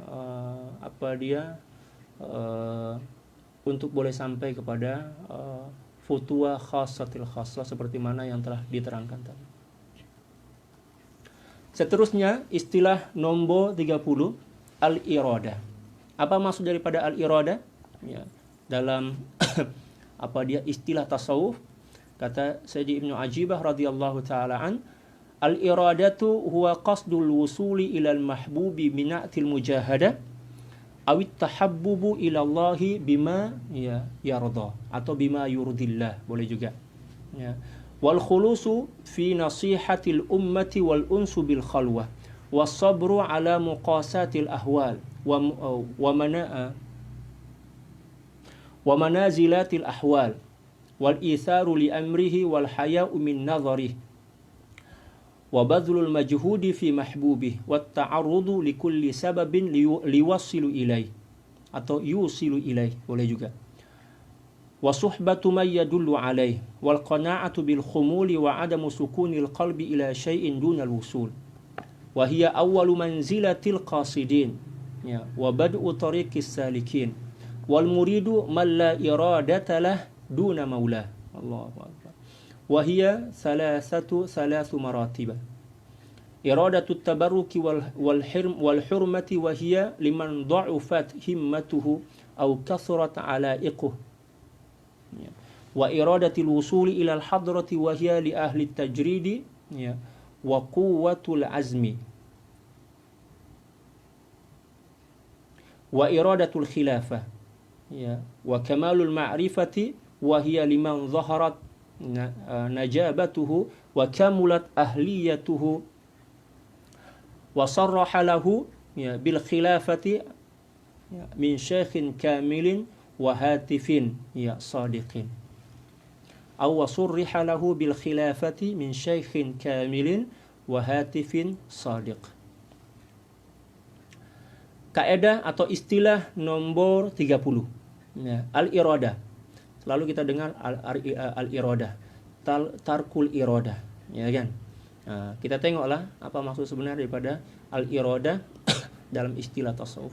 untuk boleh sampai kepada futuah khassatil khassah seperti mana yang telah diterangkan tadi. Seterusnya istilah nombor 30, al-iradah. Apa maksud daripada al-iradah? Ya, dalam istilah tasawuf, kata Sayyidi Ibnu Ajibah radhiyallahu taala an, al-iradatu huwa qasdul wusuli ilal mahbubi mina'til mujahadah awit tahabbubu ilallahi bima yarda atau bima yurdillah, boleh juga. Ya. Wal khulusu fi nasihatil ummati wal unsu bil khalwah was sabru ala muqasatil ahwal wa manazilatil ahwal wal itharu li amrihi wal haya'u min nadharihi wa badlul majhudi fi mahbubihi wat ta'arrudu li kulli sababin liwasilu ilaih atau yusilu ilaih, boleh juga. Wa suhbatu man yadullu alaih wal qana'atu bil khumuli wa adamu sukunil qalbi ila syai'in dunal wusul wa hiya awwalu manzilatil qasidin, ya, wa bad'u tariqis salikin wal muridu man la iradata lah duna maulah. Allahu akbar. Wa hiya thalathu maratib. Iradatu tabarruki wal hurmati wa hiya liman dha'ufat himmatuhu aw kathurat ala'iquh. Wa iradatil wusuli ila al-hadrati wa hiya li ahli tajridi, ya, wa quwwatul azmi. Wa iradatul khilafah, ya, wa kamalul ma'rifati wa hiya liman zaharat najabatuhu wa kamulat ahliyatuhu wa sarraha lahu, ya, bil khilafati, ya, min syaikhin kamilin wa hatifin, ya, sadiqin. Aw surriha lahu bil khilafati min syaikhin kamilin wa hatifin sadiq. Kaidah atau istilah nombor 30, ya, al-iradah. Selalu kita dengar al-iradah, tarkul iradah, ya kan? Nah, kita tengoklah apa maksud sebenarnya daripada al-iradah dalam istilah tasawuf.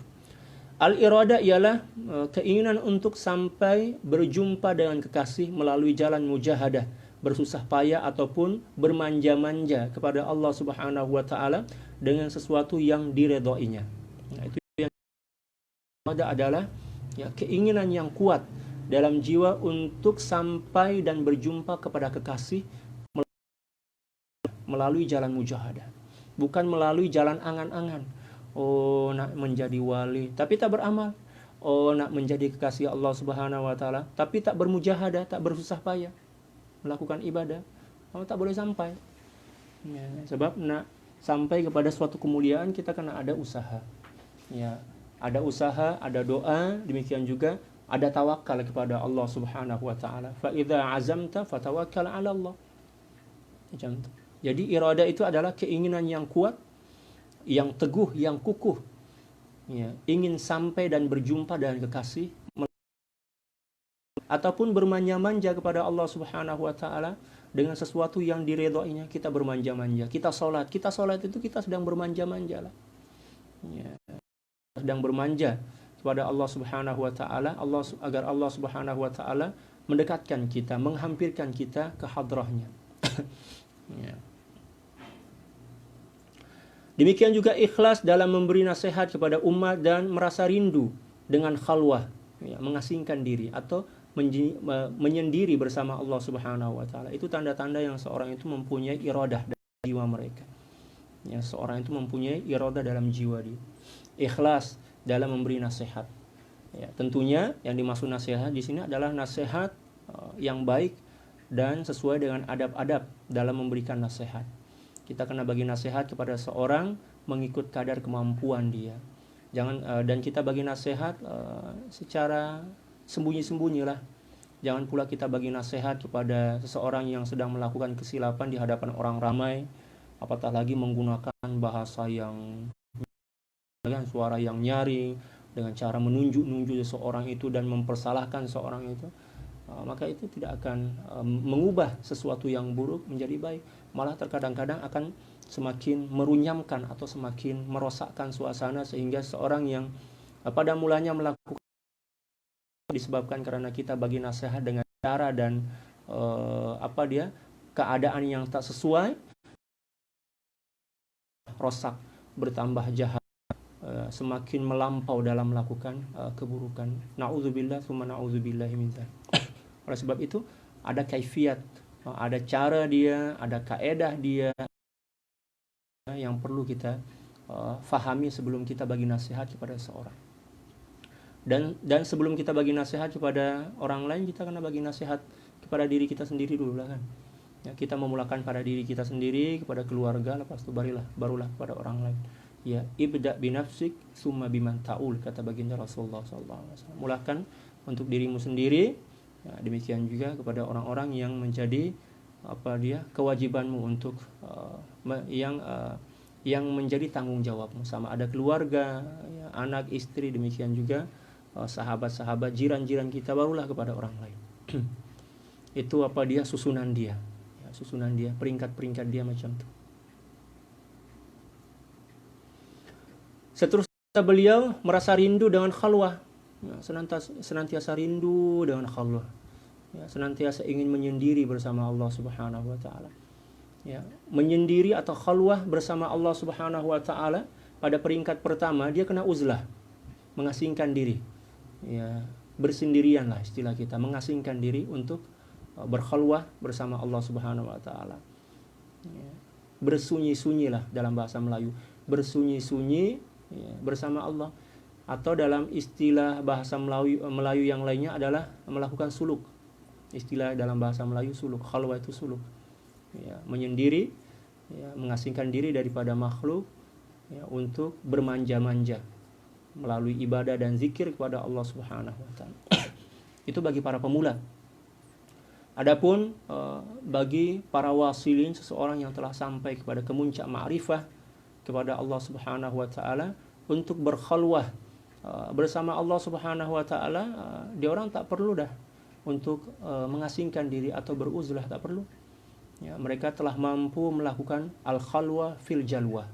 Al-iradah ialah keinginan untuk sampai berjumpa dengan kekasih melalui jalan mujahadah, bersusah payah ataupun bermanja-manja kepada Allah Subhanahu wa taala dengan sesuatu yang diredainya. Nah, itu yang adalah, ya, keinginan yang kuat dalam jiwa untuk sampai dan berjumpa kepada kekasih melalui jalan mujahadah, bukan melalui jalan angan-angan. Oh, nak menjadi wali tapi tak beramal. Oh, nak menjadi kekasih Allah Subhanahu wa taala tapi tak bermujahadah, tak bersusah payah melakukan ibadah. Tak boleh sampai. Ya, sebab nak sampai kepada suatu kemuliaan kita kena ada usaha. Ya, ada usaha, ada doa, demikian juga ada tawakal kepada Allah Subhanahu wa taala. Fa idza azamta fatawakkal 'ala Allah. Macam tu. Jadi iradah itu adalah keinginan yang kuat, yang teguh, yang kukuh, ya, ingin sampai dan berjumpa dengan kekasih, ataupun bermanja-manja kepada Allah Subhanahu wa taala dengan sesuatu yang diredainya. Kita bermanja-manja, kita salat itu kita sedang bermanja-manja lah, ya, sedang bermanja kepada Allah Subhanahu wa taala, agar Allah Subhanahu wa taala mendekatkan kita, menghampirkan kita ke hadrahnya. Ya. Demikian juga ikhlas dalam memberi nasihat kepada umat dan merasa rindu dengan khalwah, ya, mengasingkan diri atau menyendiri bersama Allah Subhanahu wa taala. Itu tanda-tanda yang seorang itu mempunyai iradah dalam jiwa mereka. Ya, seorang itu mempunyai iradah dalam jiwa dia. Ikhlas dalam memberi nasihat. Ya, tentunya yang dimaksud nasihat di sini adalah nasihat yang baik dan sesuai dengan adab-adab dalam memberikan nasihat. Kita kena bagi nasihat kepada seorang mengikut kadar kemampuan dia. Jangan dan kita bagi nasihat secara sembunyi-sembunyi lah. Jangan pula kita bagi nasihat kepada seseorang yang sedang melakukan kesilapan di hadapan orang ramai, apatah lagi menggunakan bahasa yang dengan suara yang nyaring, dengan cara menunjuk-nunjuk seseorang itu dan mempersalahkan seseorang itu. Maka itu tidak akan mengubah sesuatu yang buruk menjadi baik, malah terkadang-kadang akan semakin merunyamkan atau semakin merosakkan suasana, sehingga seorang yang pada mulanya melakukan disebabkan karena kita bagi nasihat dengan cara dan keadaan yang tak sesuai, rosak, bertambah jahat, semakin melampau dalam melakukan keburukan. Na'udzubillah tsumma na'udzubillah min dzalik. Oleh sebab itu ada kaifiat, ada cara dia, ada kaedah dia yang perlu kita fahami sebelum kita bagi nasihat kepada seorang. Dan sebelum kita bagi nasihat kepada orang lain, kita kena bagi nasihat kepada diri kita sendiri dulu lah kan. Ya, kita memulakan pada diri kita sendiri, kepada keluarga, lepas itu barulah kepada orang lain. Ya, ibda binafsik summa biman ta'ul, kata baginda Rasulullah SAW. Mulakan untuk dirimu sendiri, ya, demikian juga kepada orang-orang yang menjadi kewajibanmu untuk yang menjadi tanggung jawabmu, sama ada keluarga, ya, anak, istri, demikian juga sahabat-sahabat, jiran-jiran kita, barulah kepada orang lain. Itu susunan dia, peringkat-peringkat dia macam itu. Seterusnya beliau merasa rindu dengan khalwah, ya, senantiasa rindu dengan khalwah, ya, senantiasa ingin menyendiri bersama Allah Subhanahu wa taala. Ya, menyendiri atau khalwah bersama Allah Subhanahu wa taala, pada peringkat pertama dia kena uzlah, mengasingkan diri. Ya, bersendirian lah istilah kita, mengasingkan diri untuk berkhalwah bersama Allah Subhanahu wa taala. Ya, bersunyi-sunyi lah dalam bahasa Melayu, bersunyi-sunyi, ya, bersama Allah, atau dalam istilah bahasa Melayu yang lainnya adalah melakukan suluk. Istilah dalam bahasa Melayu suluk, khalwah itu suluk. Ya, menyendiri, ya, mengasingkan diri daripada makhluk, ya, untuk bermanja-manja melalui ibadah dan zikir kepada Allah Subhanahu wa taala. Itu bagi para pemula. Adapun bagi para wasilin, seseorang yang telah sampai kepada kemuncak ma'rifah kepada Allah Subhanahu wa taala, untuk berkhalwah bersama Allah Subhanahu wa taala, dia orang tak perlu dah untuk mengasingkan diri atau beruzlah, tak perlu. Ya, mereka telah mampu melakukan al-khalwah fil jalwah,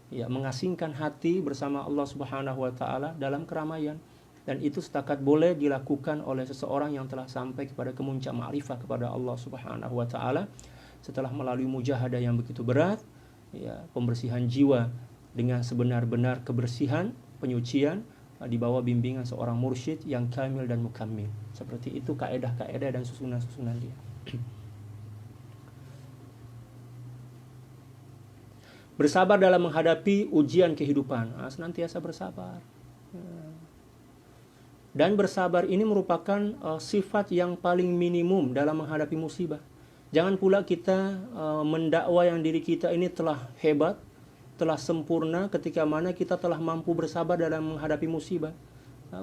ya, mengasingkan hati bersama Allah Subhanahu wa taala dalam keramaian, dan itu setakat boleh dilakukan oleh seseorang yang telah sampai kepada kemuncak ma'rifah kepada Allah Subhanahu wa taala setelah melalui mujahadah yang begitu berat, ya, pembersihan jiwa dengan sebenar-benar kebersihan, penyucian di bawah bimbingan seorang mursyid yang kamil dan mukammil. Seperti itu kaedah-kaedah dan susunan-susunan dia. Bersabar dalam menghadapi ujian kehidupan, senantiasa bersabar. Dan bersabar ini merupakan sifat yang paling minimum dalam menghadapi musibah. Jangan pula kita mendakwa yang diri kita ini telah hebat, telah sempurna, ketika mana kita telah mampu bersabar dalam menghadapi musibah.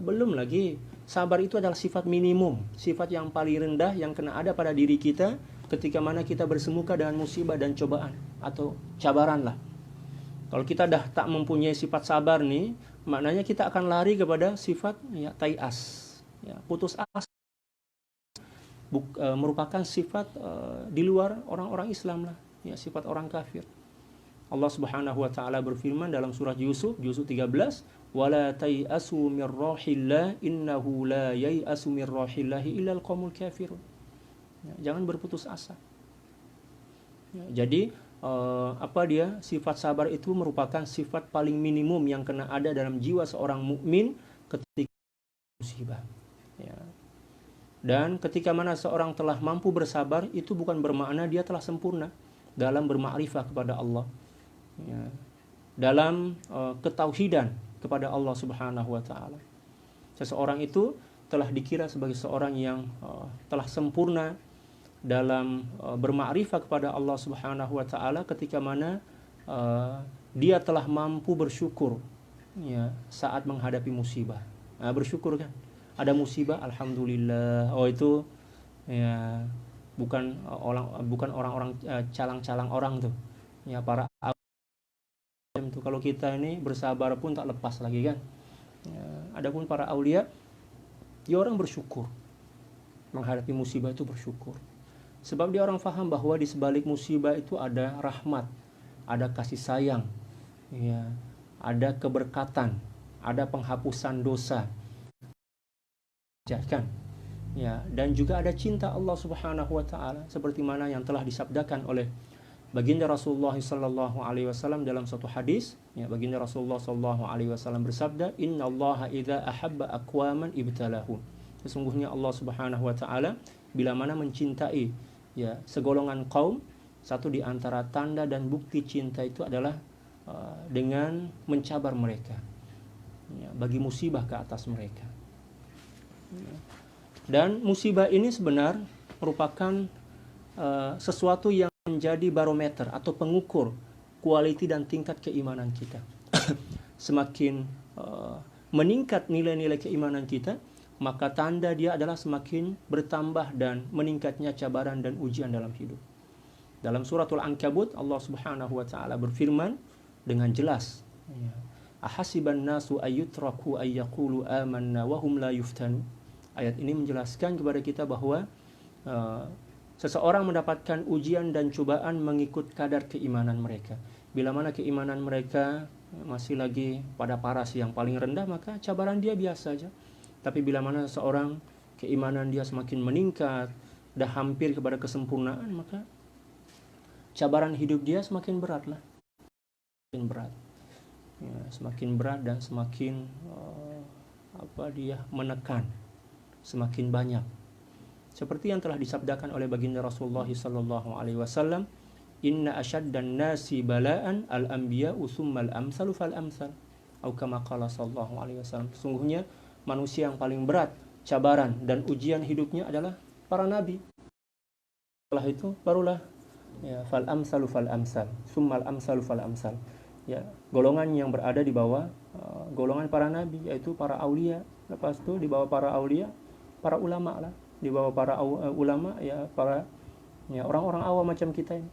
Belum lagi, sabar itu adalah sifat minimum, sifat yang paling rendah yang kena ada pada diri kita ketika mana kita bersemuka dengan musibah dan cobaan atau cabaran lah. Kalau kita dah tak mempunyai sifat sabar nih, maknanya kita akan lari kepada sifat, ya, tai'as, ya, putus asa. Merupakan sifat di luar orang-orang Islam lah, ya, sifat orang kafir. Allah Subhanahu wa taala berfirman dalam surat Yusuf 13, "Wala tai'asu mir rahillah innahu la yai'asu mir rahillahi illal qaumul kafirun." Ya, jangan berputus asa. Ya, jadi sifat sabar itu merupakan sifat paling minimum yang kena ada dalam jiwa seorang mukmin ketika musibah. Ya. Dan ketika mana seorang telah mampu bersabar, itu bukan bermakna dia telah sempurna dalam bermakrifah kepada Allah, ya, dalam ketauhidan kepada Allah Subhanahu wa taala. Seseorang itu telah dikira sebagai seorang yang telah sempurna dalam bermakrifah kepada Allah Subhanahu wa taala ketika mana dia telah mampu bersyukur, ya, saat menghadapi musibah. Nah, bersyukur kan. Ada musibah, alhamdulillah. Oh, itu ya bukan orang-orang calang-calang orang tuh. Ya, para tuh, kalau kita ini bersabar pun tak lepas lagi kan. Ya, adapun para aulia, dia orang bersyukur. Menghadapi musibah itu bersyukur. Sebab dia orang faham bahwa di sebalik musibah itu ada rahmat, ada kasih sayang, ya, ada keberkatan, ada penghapusan dosa. Kan? Ya, dan juga ada cinta Allah Subhanahu wa taala seperti mana yang telah disabdakan oleh baginda Rasulullah sallallahu alaihi wasallam dalam suatu hadis. Ya, baginda Rasulullah sallallahu alaihi wasallam bersabda, "Innallaha idza ahabba aqwaman ibtalahu." Sesungguhnya Allah Subhanahu wa taala bila mana mencintai, ya, segolongan kaum, satu di antara tanda dan bukti cinta itu adalah dengan mencabar mereka, ya, bagi musibah ke atas mereka. Dan musibah ini sebenarnya merupakan sesuatu yang menjadi barometer atau pengukur kualiti dan tingkat keimanan kita. Semakin meningkat nilai-nilai keimanan kita, maka tanda dia adalah semakin bertambah dan meningkatnya cabaran dan ujian dalam hidup. Dalam suratul Ankabut, Allah Subhanahu wa taala berfirman dengan jelas, ya, ahasiban nasu ayyutraku ayyaqulu amanna wa hum la yuftanu. Ayat ini menjelaskan kepada kita bahwa seseorang mendapatkan ujian dan cobaan mengikut kadar keimanan mereka. Bila mana keimanan mereka masih lagi pada paras yang paling rendah, maka cabaran dia biasa saja. Tapi bila mana seseorang keimanan dia semakin meningkat, dah hampir kepada kesempurnaan, maka cabaran hidup dia semakin berat lah. Semakin berat. Ya, semakin berat dan semakin dia menekan, semakin banyak. Seperti yang telah disabdakan oleh baginda Rasulullah sallallahu alaihi wasallam, "Inna asyaddan nasi bala'an al-anbiya'u tsummal amsalu fal amsal." Atau kama qala sallallahu alaihi wasallam. Sesungguhnya manusia yang paling berat cabaran dan ujian hidupnya adalah para nabi. Setelah itu barulah, ya, fal amsalu fal amsal, tsummal amsalu fal amsal. Ya, golongan yang berada di bawah golongan para nabi, yaitu para aulia. Lepas itu di bawah para aulia, para ulama lah. Di bawah para ulama, ya, para, ya, orang-orang awam macam kita ini.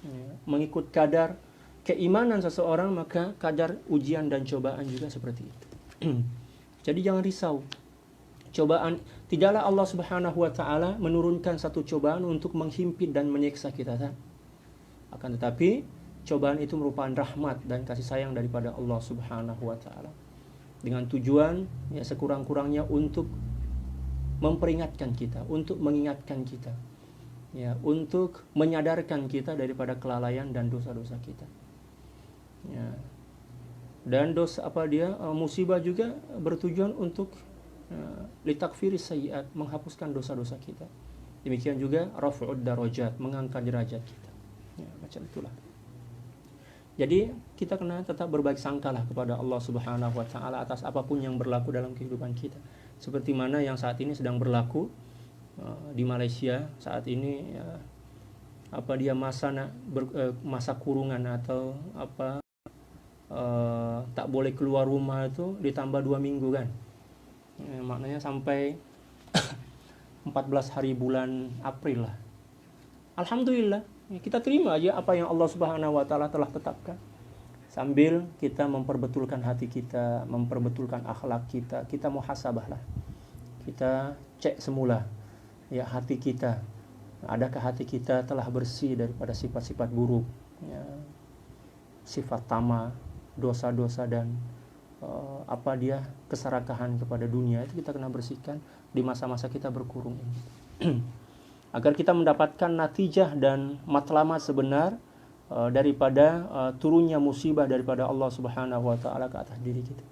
Ya, mengikut kadar keimanan seseorang, maka kadar ujian dan cobaan juga seperti itu. Jadi jangan risau. Cobaan, tidaklah Allah Subhanahu wa taala menurunkan satu cobaan untuk menghimpit dan menyiksa kita, kan? Akan tetapi cobaan itu merupakan rahmat dan kasih sayang daripada Allah Subhanahu wa taala. Dengan tujuan, ya, sekurang-kurangnya untuk memperingatkan kita, untuk mengingatkan kita, ya, untuk menyadarkan kita daripada kelalaian dan dosa-dosa kita. Ya. Dan musibah juga bertujuan untuk litakfiris sayyi'at, menghapuskan dosa-dosa kita. Demikian juga raf'ud darajat, mengangkat derajat kita. Ya, macam itulah. Jadi kita kena tetap berbaik sangkalah kepada Allah Subhanahu wa taala atas apapun yang berlaku dalam kehidupan kita. Seperti mana yang saat ini sedang berlaku di Malaysia saat ini, ya, masa kurungan atau tak boleh keluar rumah itu ditambah 2 minggu kan. Ya, maknanya sampai 14 hari bulan April lah. Alhamdulillah, kita terima aja apa yang Allah Subhanahu wa taala telah tetapkan. Sambil kita memperbetulkan hati kita, memperbetulkan akhlak kita, kita muhasabah lah. Kita cek semula, ya, hati kita. Adakah hati kita telah bersih daripada sifat-sifat buruk, ya, sifat tamak, dosa-dosa dan keserakahan kepada dunia. Itu kita kena bersihkan di masa-masa kita berkurung ini. Agar kita mendapatkan natijah dan matlamat sebenar daripada turunnya musibah daripada Allah Subhanahu wa taala ke atas diri kita.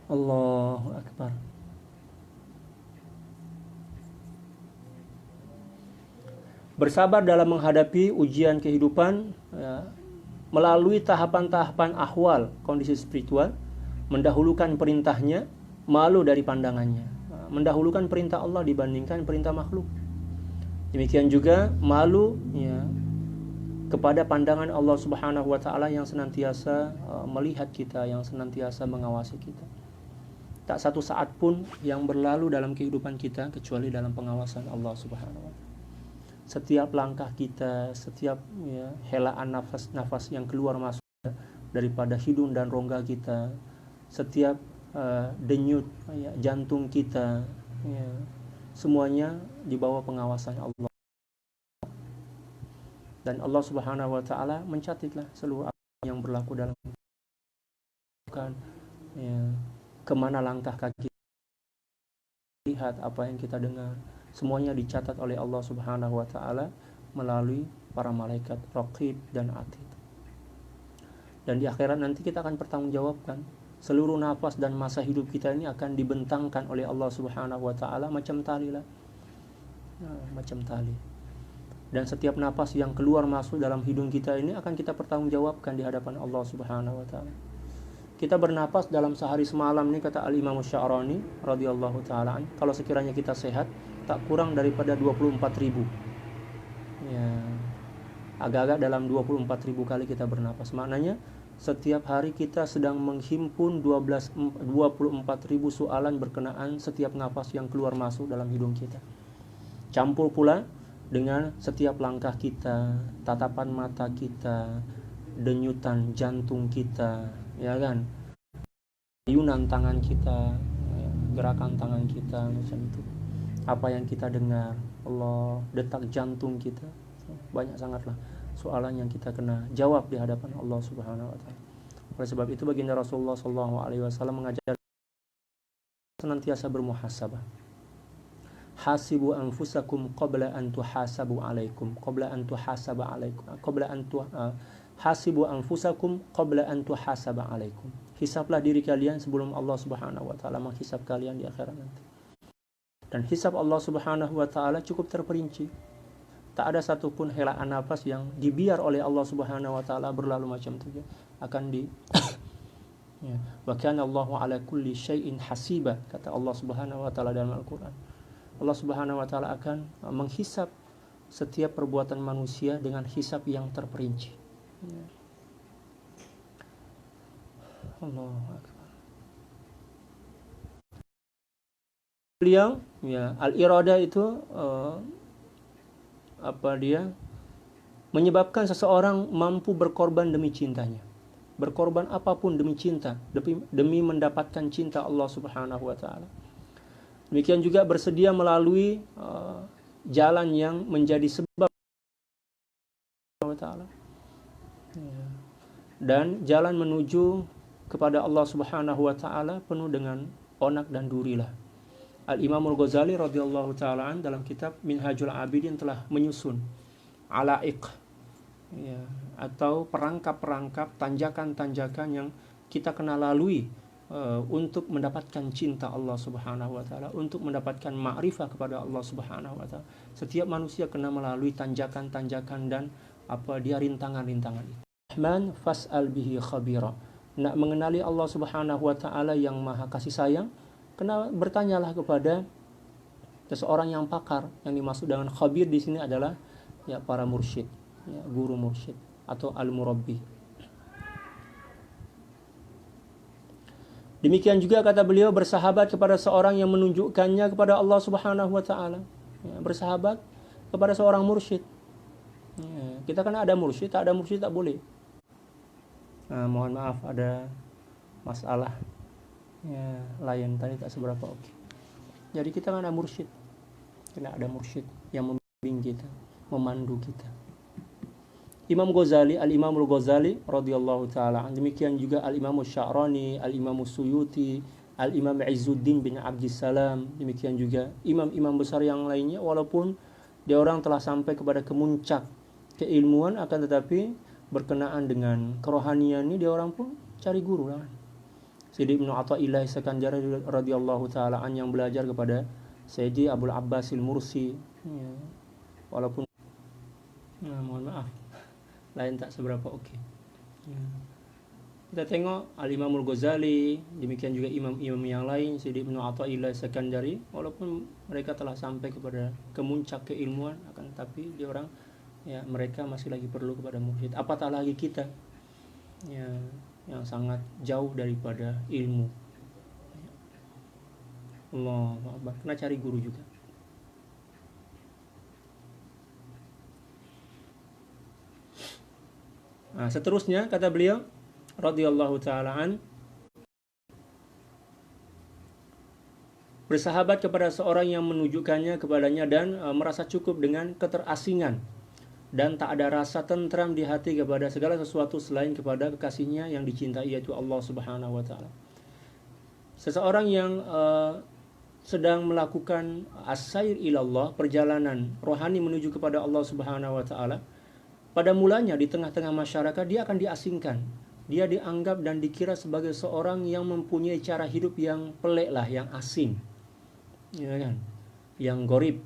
Allahu akbar. Bersabar dalam menghadapi ujian kehidupan, ya, melalui tahapan-tahapan ahwal kondisi spiritual, mendahulukan perintahnya, malu dari pandangannya. Mendahulukan perintah Allah dibandingkan perintah makhluk. Demikian juga malu, ya, kepada pandangan Allah Subhanahu wa taala yang senantiasa melihat kita, yang senantiasa mengawasi kita. Tak satu saat pun yang berlalu dalam kehidupan kita kecuali dalam pengawasan Allah Subhanahu wa taala. Setiap langkah kita, setiap, ya, helaan nafas yang keluar masuk daripada hidung dan rongga kita, setiap denyut, ya, jantung kita, ya, semuanya di bawah pengawasan Allah. Dan Allah Subhanahu wa taala mencatatlah seluruh apa yang berlaku dalam kehidupan, ya, kemana langkah kaki, lihat apa yang kita dengar, semuanya dicatat oleh Allah Subhanahu wa taala melalui para malaikat Raqib dan Atid. Dan di akhirat nanti kita akan pertanggungjawabkan. Seluruh nafas dan masa hidup kita ini akan dibentangkan oleh Allah Subhanahu wa taala macam tali lah. Macam tali. Dan setiap nafas yang keluar masuk dalam hidung kita ini akan kita pertanggungjawabkan di hadapan Allah Subhanahu wa taala. Kita bernapas dalam sehari semalam ini, kata Al-Imam Sya'rani radhiyallahu taala, kalau sekiranya kita sehat tak kurang daripada 24.000. Ya, agak-agak dalam 24.000 kali kita bernapas. Maknanya setiap hari kita sedang menghimpun 24.000 soalan berkenaan setiap nafas yang keluar masuk dalam hidung kita. Campur pula dengan setiap langkah kita, tatapan mata kita, denyutan jantung kita, ya kan? Ayunan tangan kita, gerakan tangan kita, macam itu. Apa yang kita dengar, Allah, detak jantung kita, banyak sangatlah soalan yang kita kena jawab di hadapan Allah Subhanahu wa taala. Oleh sebab itu baginda Rasulullah sallallahu alaihi wasallam mengajar senantiasa bermuhasabah. Hasibu anfusakum qabla an tuhasabu alaikum, hasibu anfusakum qabla an tuhasaba alaikum. Hisablah diri kalian sebelum Allah Subhanahu wa taala menghisab kalian di akhirat nanti. Dan hisab Allah Subhanahu wa taala cukup terperinci. Tak ada satupun helaan nafas yang dibiar oleh Allah Subhanahu wa taala berlalu macam itu, akan di ya, wa kana Allahu ala kulli syai'in hasiba, kata Allah Subhanahu wa taala dalam Al-Qur'an. Allah Subhanahu wa taala akan menghisab setiap perbuatan manusia dengan hisab yang terperinci. Ya. Allahu akbar. Beliau, ya, al-irada itu menyebabkan seseorang mampu berkorban demi cintanya. Berkorban apapun demi cinta, demi mendapatkan cinta Allah Subhanahu wa taala. Demikian juga bersedia melalui jalan yang menjadi sebab Allah taala. Dan jalan menuju kepada Allah Subhanahu wa taala penuh dengan onak dan durilah. Al-Imam Al-Ghazali radhiyallahu taala dalam kitab Minhajul Abidin telah menyusun ala'iq, ya, atau perangkap-perangkap, tanjakan-tanjakan yang kita kena lalui untuk mendapatkan cinta Allah Subhanahu wa taala, untuk mendapatkan ma'rifah kepada Allah Subhanahu wa taala. Setiap manusia kena melalui tanjakan-tanjakan dan rintangan-rintangan itu. Man fas'al bihi khabira. Nak mengenali Allah Subhanahu wa taala yang Maha Kasih Sayang, kena bertanyalah kepada seseorang yang pakar. Yang dimaksud dengan khabir di sini adalah, ya, para mursyid, ya, guru mursyid atau al-murabbi. Demikian juga kata beliau, bersahabat kepada seorang yang menunjukkannya kepada Allah Subhanahu wa taala. Ya, bersahabat kepada seorang mursyid. Ya, kita kan ada mursyid, tak ada mursyid tak boleh. Nah, mohon maaf ada masalah, ya, lain tadi tak seberapa oke. Jadi kita kan ada mursyid. Kena ada mursyid yang membimbing kita, memandu kita. Imam Ghazali, Al-Imam Al-Ghazali radhiyallahu taala, demikian juga Al-Imam Sya'rani, Al-Imam Suyuti, Al-Imam Izzuddin bin Abdissalam, demikian juga imam-imam besar yang lainnya, walaupun dia orang telah sampai kepada kemuncak keilmuan, akan tetapi berkenaan dengan kerohanian ini dia orang pun cari guru lah. Sayyidi Ibnu Athaillah Sekandari radhiyallahu taala an yang belajar kepada Sayyidi Abul Abbas Al-Mursi, ya, walaupun mohon maaf lain tak seberapa oke. Ya. Kita tengok Al-Imamul Ghazali, demikian juga imam-imam yang lain, Sayyidi Ibnu Athaillah Sekandari, walaupun mereka telah sampai kepada kemuncak keilmuan, akan tetapi dia orang, ya, mereka masih lagi perlu kepada mursyid. Apatah lagi kita, ya, yang sangat jauh daripada ilmu. Allahu Akbar. Kena cari guru juga. Nah, seterusnya kata beliau radhiyallahu taala an, bersahabat kepada seorang yang menunjukkannya kepadanya dan merasa cukup dengan keterasingan dan tak ada rasa tentram di hati kepada segala sesuatu selain kepada kekasihnya yang dicintai, yaitu Allah Subhanahu wa taala. Seseorang yang sedang melakukan as-sair ilallah, perjalanan rohani menuju kepada Allah Subhanahu wa taala, pada mulanya di tengah-tengah masyarakat dia akan diasingkan. Dia dianggap dan dikira sebagai seorang yang mempunyai cara hidup yang pelik lah, yang asing. Ya kan? Yang gorib.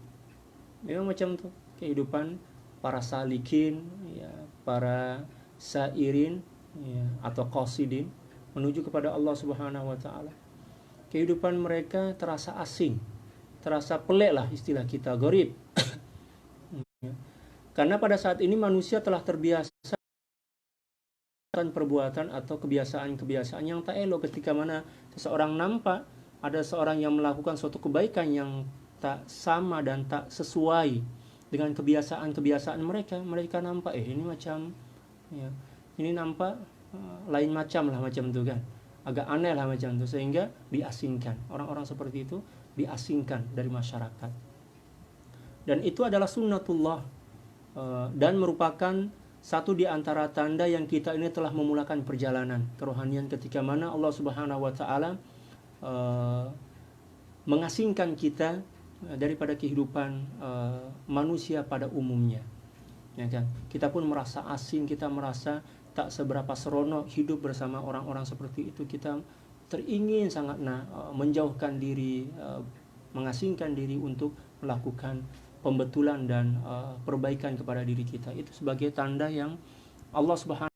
Memang macam tu kehidupan para salikin, ya, para sairin, ya, atau qasidin menuju kepada Allah Subhanahu wa taala. Kehidupan mereka terasa asing, terasa pelik lah, istilah kita gorib. Karena pada saat ini manusia telah terbiasa perbuatan atau kebiasaan-kebiasaan yang tak elok. Ketika mana seseorang nampak ada seorang yang melakukan suatu kebaikan yang tak sama dan tak sesuai dengan kebiasaan-kebiasaan mereka, mereka nampak ini macam, ya, ini nampak lain macam lah, macam itu kan, agak aneh lah macam itu, sehingga diasingkan. Orang-orang seperti itu diasingkan dari masyarakat, dan itu adalah sunnatullah, dan merupakan satu di antara tanda yang kita ini telah memulakan perjalanan kerohanian, ketika mana Allah Subhanahu wa taala mengasingkan kita daripada kehidupan manusia pada umumnya, ya kan? Kita pun merasa asing, kita merasa tak seberapa seronok hidup bersama orang-orang seperti itu. Kita teringin sangat menjauhkan diri, mengasingkan diri untuk melakukan pembetulan dan perbaikan kepada diri kita. Itu sebagai tanda yang Allah Subhanahu